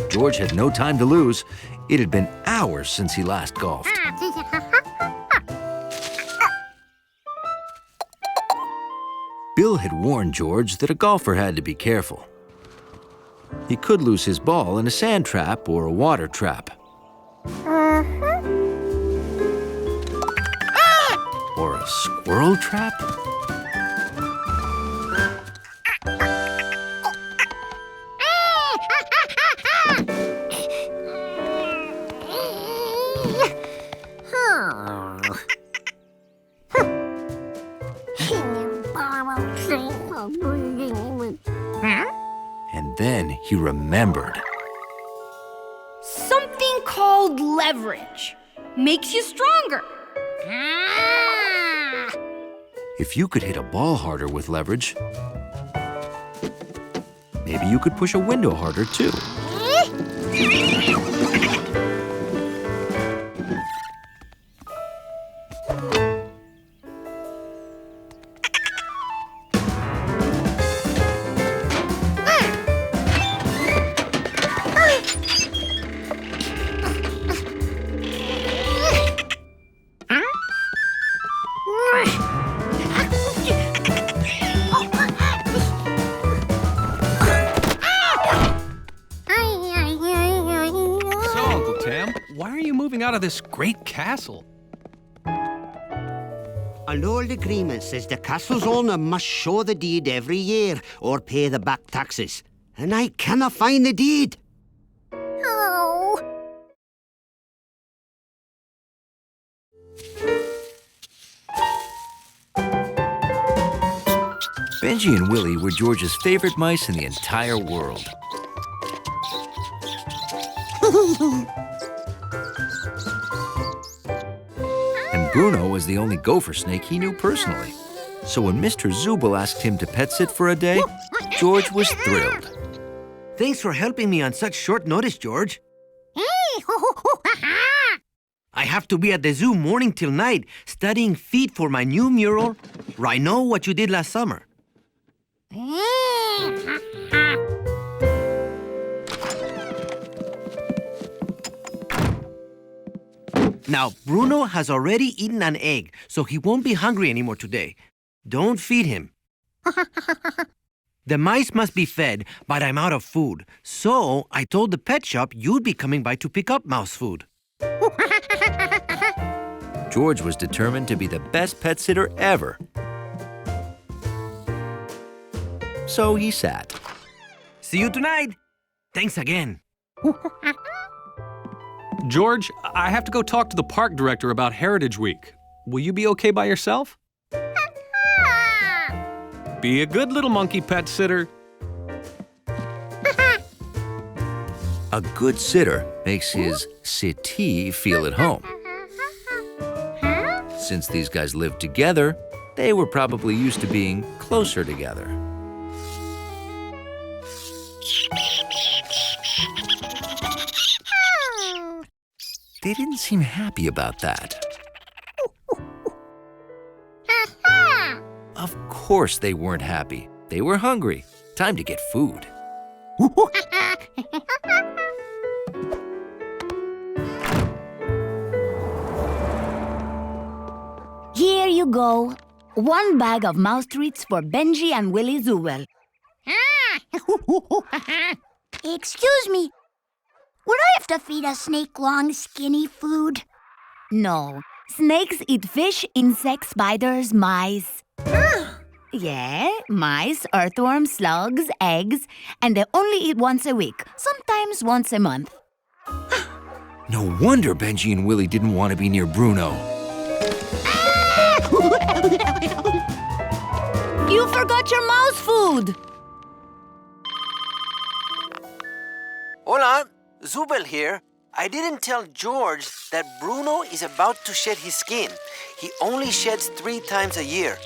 George had no time to lose. It had been hours since he last golfed. Bill had warned George that a golfer had to be careful. He could lose his ball in a sand trap or a water trap. Or a squirrel trap? And then he remembered. Something called leverage. Makes you stronger. If you could hit a ball harder with leverage, maybe you could push a window harder too. Out of this great castle. An old agreement says the castle's owner must show the deed every year or pay the back taxes. And I cannot find the deed. Oh. Benji and Willie were George's favorite mice in the entire world. And Bruno was the only gopher snake he knew personally. So when Mr. Zubel asked him to pet sit for a day, George was thrilled. Thanks for helping me on such short notice, George. I have to be at the zoo morning till night studying feet for my new mural, I Know What You Did Last Summer. Now, Bruno has already eaten an egg, so he won't be hungry anymore today. Don't feed him. The mice must be fed, but I'm out of food. So I told the pet shop you'd be coming by to pick up mouse food. George was determined to be the best pet sitter ever. So he sat. See you tonight. Thanks again. George, I have to go talk to the park director about Heritage Week. Will you be okay by yourself? Be a good little monkey pet sitter. A good sitter makes his sittee feel at home. Since these guys lived together, they were probably used to being closer together. They didn't seem happy about that. Of course they weren't happy. They were hungry. Time to get food. Here you go. 1 bag of mouse treats for Benji and Willie Zubel. Excuse me. Would I have to feed a snake long, skinny food? No. Snakes eat fish, insects, spiders, mice. Yeah, mice, earthworms, slugs, eggs, and they only eat once a week, sometimes once a month. No wonder Benji and Willie didn't want to be near Bruno. You forgot your mouse food! Hola, Zubel here. I didn't tell George that Bruno is about to shed his skin. He only sheds 3 times a year.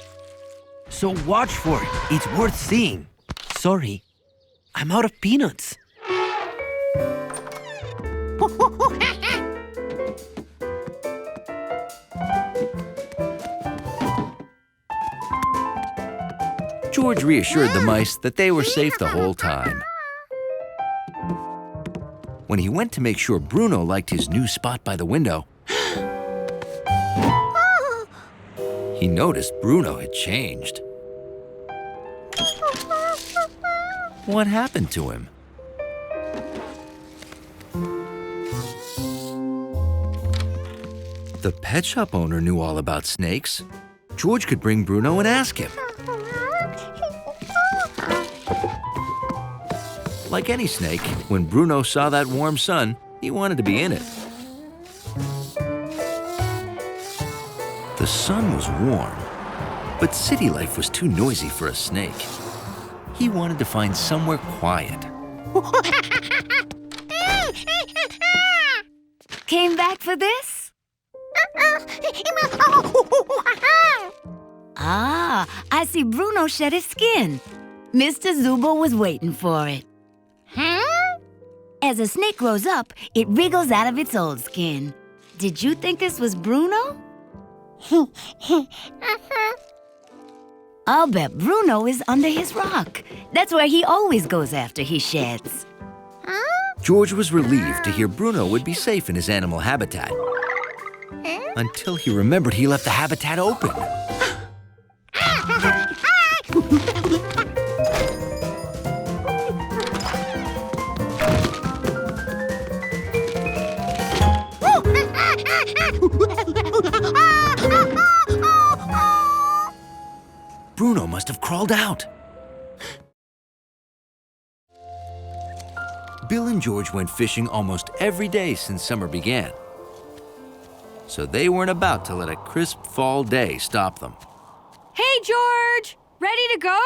So watch for it. It's worth seeing. Sorry, I'm out of peanuts. George reassured the mice that they were safe the whole time. When he went to make sure Bruno liked his new spot by the window, he noticed Bruno had changed. What happened to him? The pet shop owner knew all about snakes. George could bring Bruno and ask him. Like any snake, when Bruno saw that warm sun, he wanted to be in it. The sun was warm, but city life was too noisy for a snake. He wanted to find somewhere quiet. Came back for this? Ah, I see Bruno shed his skin. Mr. Zubel was waiting for it. As a snake grows up, it wriggles out of its old skin. Did you think this was Bruno? I'll bet Bruno is under his rock. That's where he always goes after he sheds. George was relieved to hear Bruno would be safe in his animal habitat. Until he remembered he left the habitat open. Bruno must have crawled out. Bill and George went fishing almost every day since summer began. So they weren't about to let a crisp fall day stop them. Hey, George! Ready to go?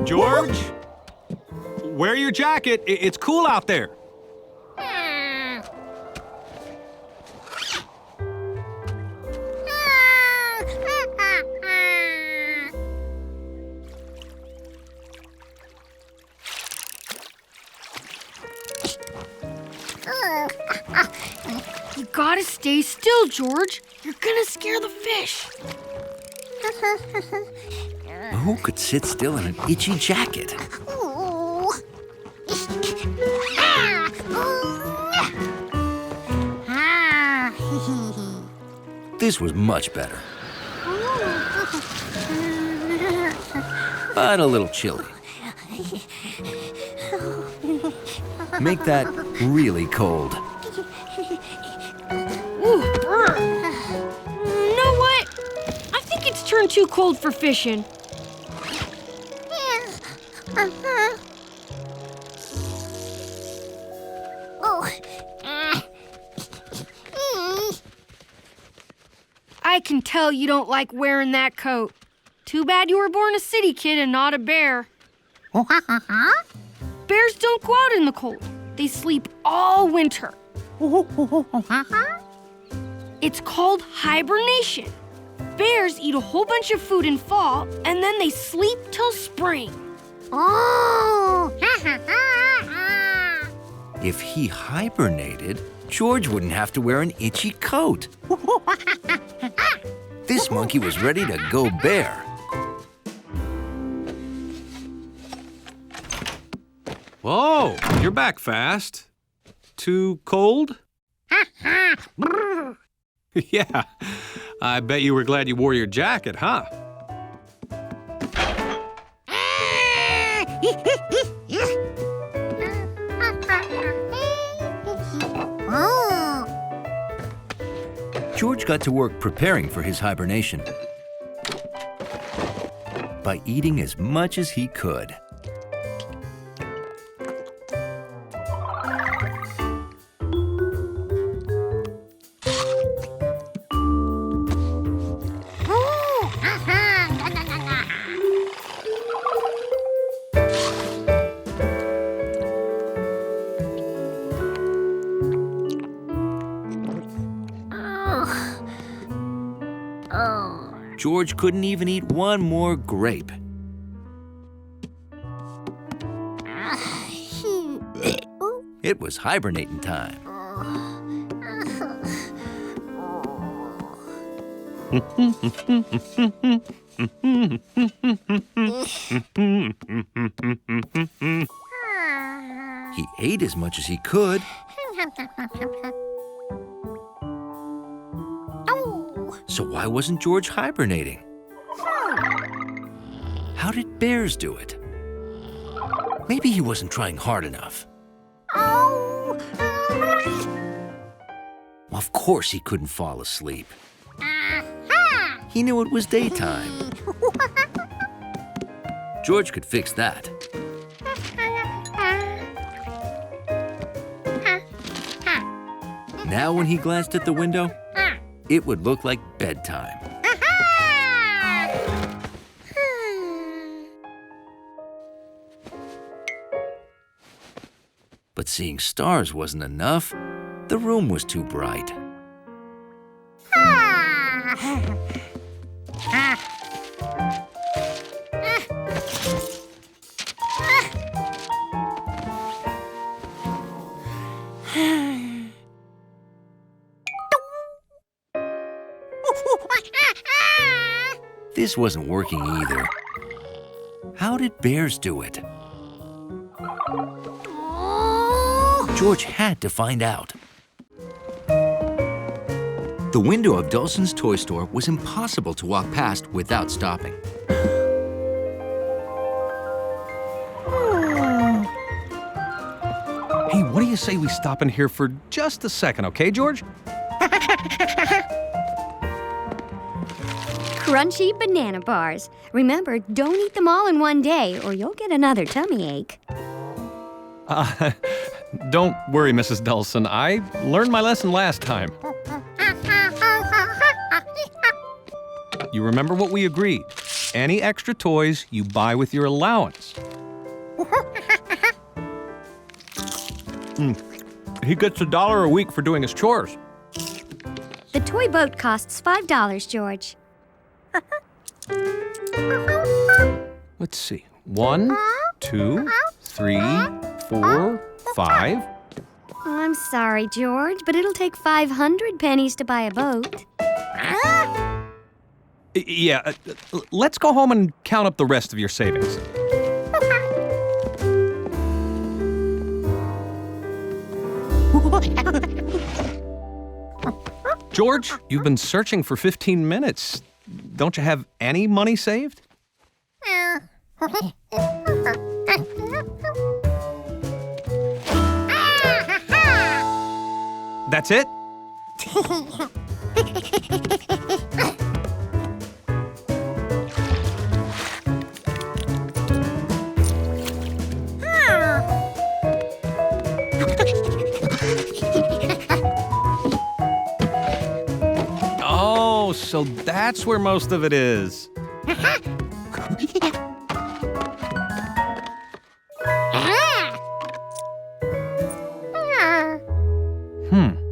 George? Wear your jacket. It's cool out there. You gotta stay still, George. You're gonna scare the fish. Who could sit still in an itchy jacket? This was much better, but a little chilly. Make that really cold. Ooh, brr. You know what? I think it's turned too cold for fishing. I can tell you don't like wearing that coat. Too bad you were born a city kid and not a bear. Bears don't go out in the cold. They sleep all winter. It's called hibernation. Bears eat a whole bunch of food in fall, and then they sleep till spring. If he hibernated, George wouldn't have to wear an itchy coat. This monkey was ready to go bear. Whoa, you're back fast. Too cold? Yeah, I bet you were glad you wore your jacket, huh? George got to work preparing for his hibernation by eating as much as he could. George couldn't even eat one more grape. It was hibernating time. He ate as much as he could. So why wasn't George hibernating? How did bears do it? Maybe he wasn't trying hard enough. Of course he couldn't fall asleep. He knew it was daytime. George could fix that. Now when he glanced at the window, it would look like bedtime. But seeing stars wasn't enough. The room was too bright. This wasn't working either. How did bears do it? George had to find out. The window of Dulcin's toy store was impossible to walk past without stopping. Hey, what do you say we stop in here for just a second, okay, George? Crunchy banana bars. Remember, don't eat them all in one day or you'll get another tummy ache. Don't worry, Mrs. Dulcin. I learned my lesson last time. You remember what we agreed. Any extra toys you buy with your allowance. He gets $1 a week for doing his chores. The toy boat costs $5, George. Let's see. 1, 2, 3, 4, 5. I'm sorry, George, but it'll take 500 pennies to buy a boat. Yeah, let's go home and count up the rest of your savings. George, you've been searching for 15 minutes. Don't you have any money saved? That's it? Oh, so that's where most of it is.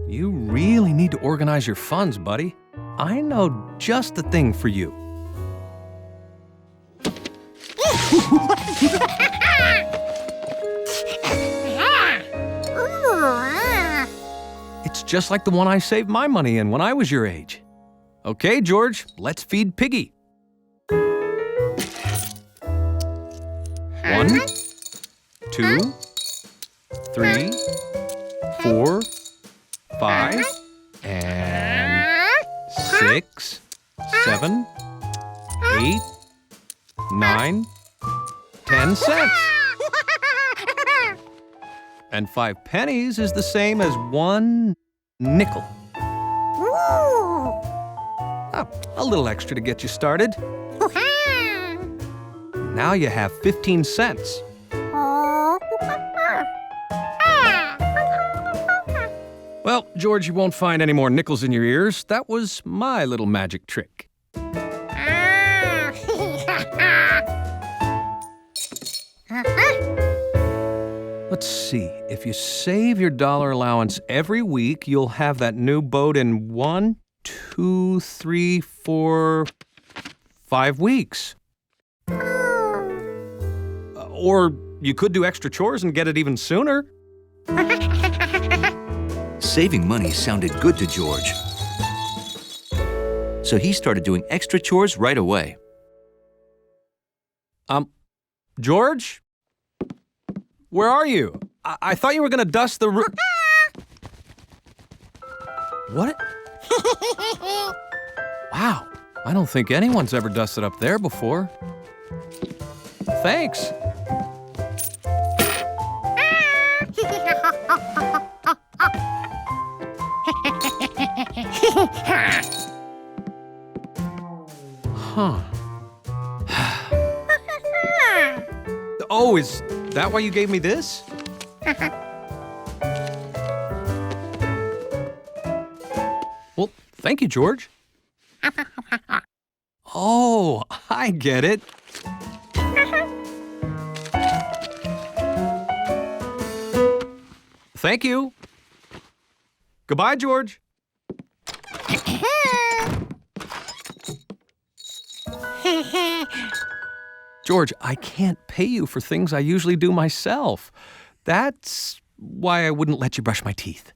You really need to organize your funds, buddy. I know just the thing for you. It's just like the one I saved my money in when I was your age. Okay, George, let's feed Piggy. 1, 2, 3, 4, 5, and 6, 7, 8, 9, 10 cents. And 5 pennies is the same as 1 nickel. A little extra to get you started. Now you have 15 cents. Well, George, you won't find any more nickels in your ears. That was my little magic trick. Let's see. If you save your dollar allowance every week, you'll have that new boat in 1, 2, 3, 4, 5 weeks. Or you could do extra chores and get it even sooner. Saving money sounded good to George. So he started doing extra chores right away. George? Where are you? I thought you were gonna dust the roof. What? Wow, I don't think anyone's ever dusted up there before. Thanks. Huh. Oh, is that why you gave me this? Well, thank you, George. Oh, I get it. Thank you. Goodbye, George. George, I can't pay you for things I usually do myself. That's why I wouldn't let you brush my teeth.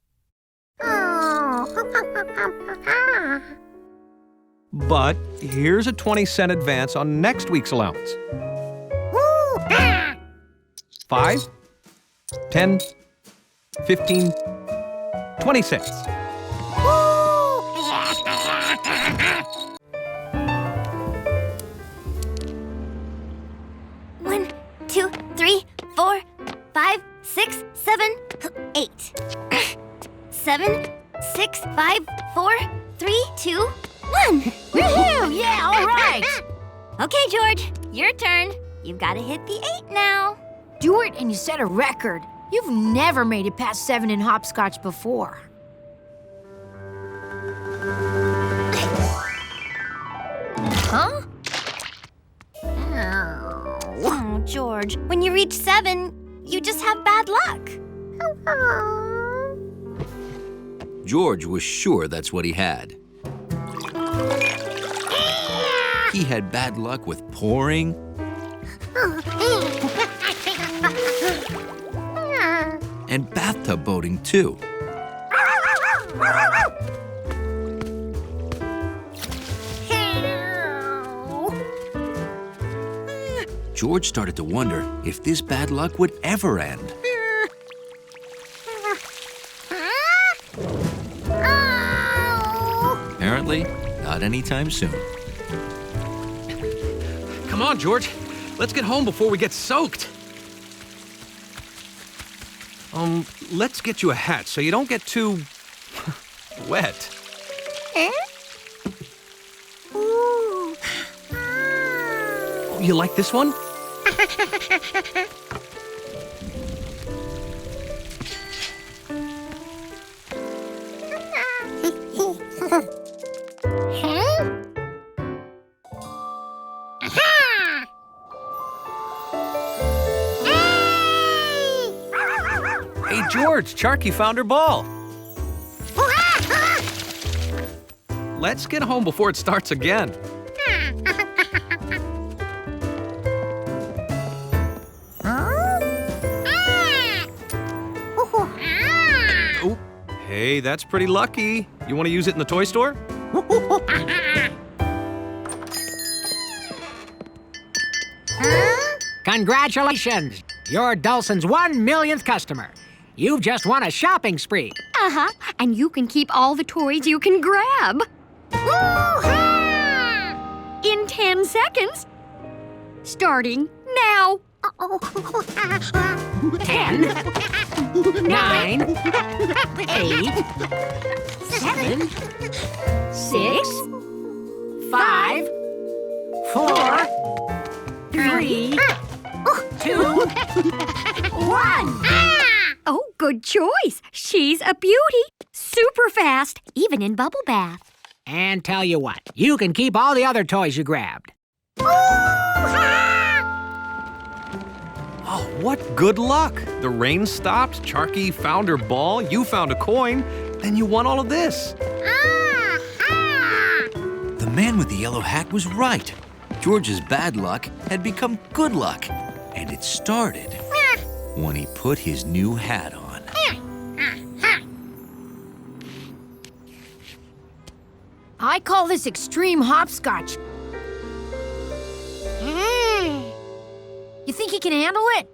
But here's a 20-cent advance on next week's allowance. 5, 10, 15, 20 cents. 1, 2, 3, 4, 5, 6, 7, 8. 7, 6, 5, 4, 3, 2, 1. Woohoo! Yeah, all right. Okay, George, your turn. You've got to hit the 8 now. Do it and you set a record. You've never made it past 7 in hopscotch before. George. When you reach 7, you just have bad luck. George was sure that's what he had. He had bad luck with pouring and bathtub boating, too. George started to wonder if this bad luck would ever end. Apparently, not anytime soon. Come on, George. Let's get home before we get soaked. Let's get you a hat so you don't get too wet. You like this one? Hey, George, Charky found her ball. Let's get home before it starts again. Oh, hey, that's pretty lucky. You want to use it in the toy store? Congratulations! You're Dulcin's 1 millionth customer. You've just won a shopping spree. Uh-huh. And you can keep all the toys you can grab. In 10 seconds. Starting now. 10, 9, 8, 7, 6, 5, 4, 3, 2, 1. Oh, good choice. She's a beauty. Super fast, even in bubble bath. And tell you what, you can keep all the other toys you grabbed. Oh, what good luck. The rain stopped, Charky found her ball, you found a coin, then you won all of this. The man with the yellow hat was right. George's bad luck had become good luck. And it started when he put his new hat on. I call this extreme hopscotch. You think he can handle it?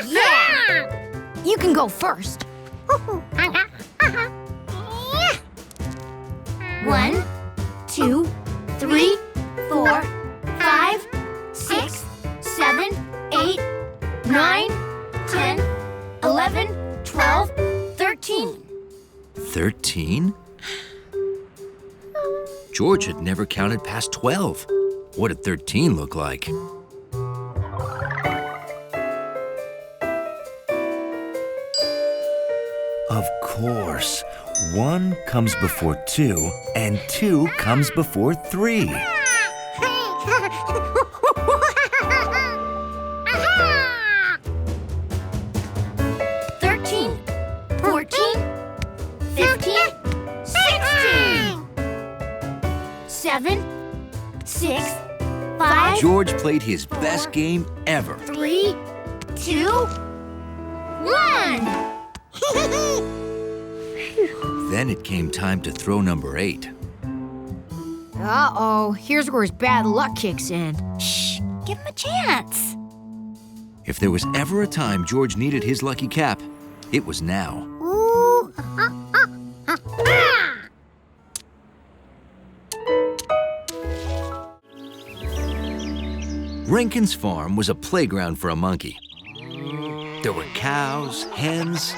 Yeah! You can go first. 1, 2, 3, 4, 5, 6, 7, 8, 9, 10, 11, 12, 13. 13? George had never counted past 12. What did 13 look like? Of course. 1 comes before 2, and 2 comes before 3. George played his best game ever. 3, 2, 1. Then it came time to throw number 8. Uh-oh, here's where his bad luck kicks in. Shh, give him a chance. If there was ever a time George needed his lucky cap, it was now. Rankin's farm was a playground for a monkey. There were cows, hens,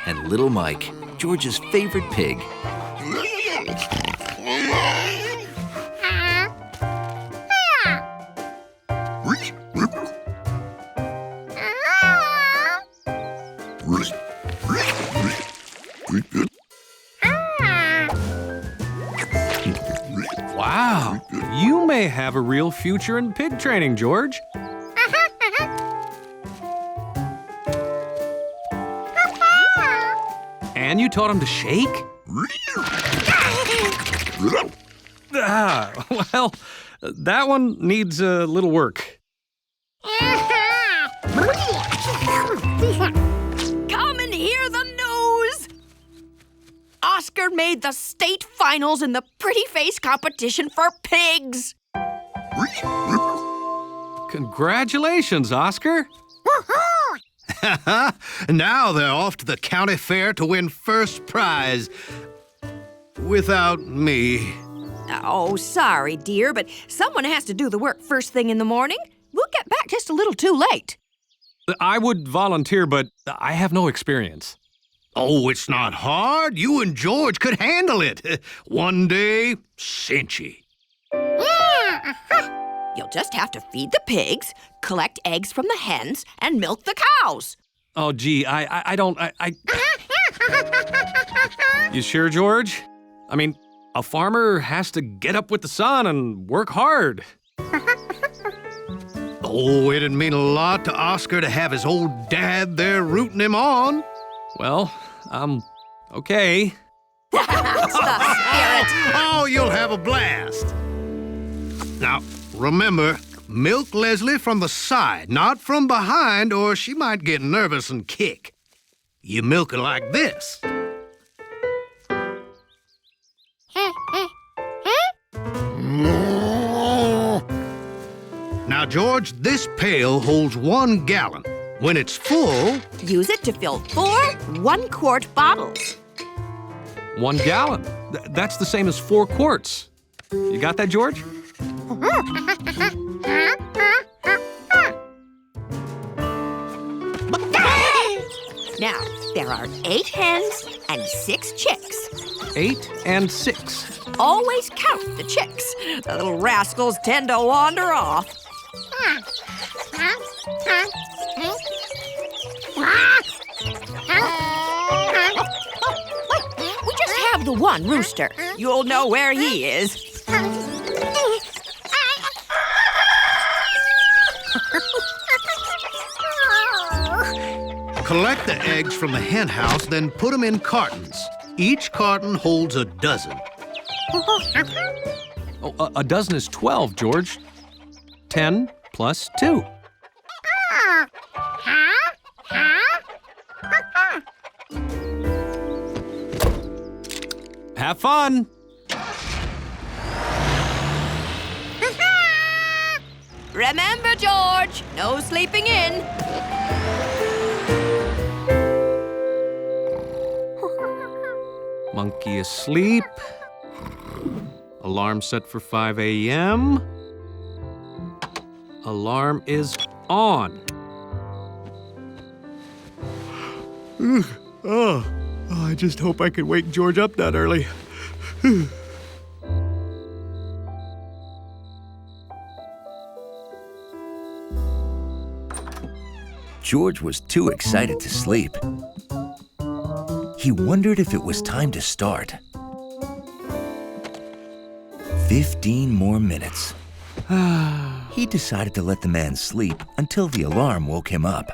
and little Mike, George's favorite pig. Wow, you may have a real future in pig training, George. And you taught him to shake? Well, that one needs a little work. Come and hear the news! Oscar made the state finals in the pretty face competition for pigs. Congratulations, Oscar. Now they're off to the county fair to win first prize. Without me. Oh, sorry, dear, but someone has to do the work first thing in the morning. We'll get back just a little too late. I would volunteer, but I have no experience. Oh, it's not hard. You and George could handle it. One day, cinchy. You'll just have to feed the pigs, collect eggs from the hens, and milk the cows. Oh, gee, I don't... You sure, George? I mean, a farmer has to get up with the sun and work hard. Oh, it'd mean a lot to Oscar to have his old dad there rooting him on. Well, okay. That's the spirit. Oh, you'll have a blast. Now, remember, milk Leslie from the side, not from behind, or she might get nervous and kick. You milk her like this. Now, George, this pail holds 1 gallon. When it's full... Use it to fill 4 one-quart bottles. 1 gallon. That's the same as 4 quarts. You got that, George? Now, there are 8 hens and 6 chicks. 8 and 6. Always count the chicks. The little rascals tend to wander off. We just have the one rooster. You'll know where he is. Collect the eggs from the hen house, then put them in cartons. Each carton holds a dozen. Oh, a dozen is 12, George. 10 plus 2. Have fun. Remember, George, no sleeping in. Monkey asleep. Alarm set for 5 a.m. Alarm is on. I just hope I can wake George up that early. George was too excited to sleep. He wondered if it was time to start. 15 more minutes. He decided to let the man sleep until the alarm woke him up.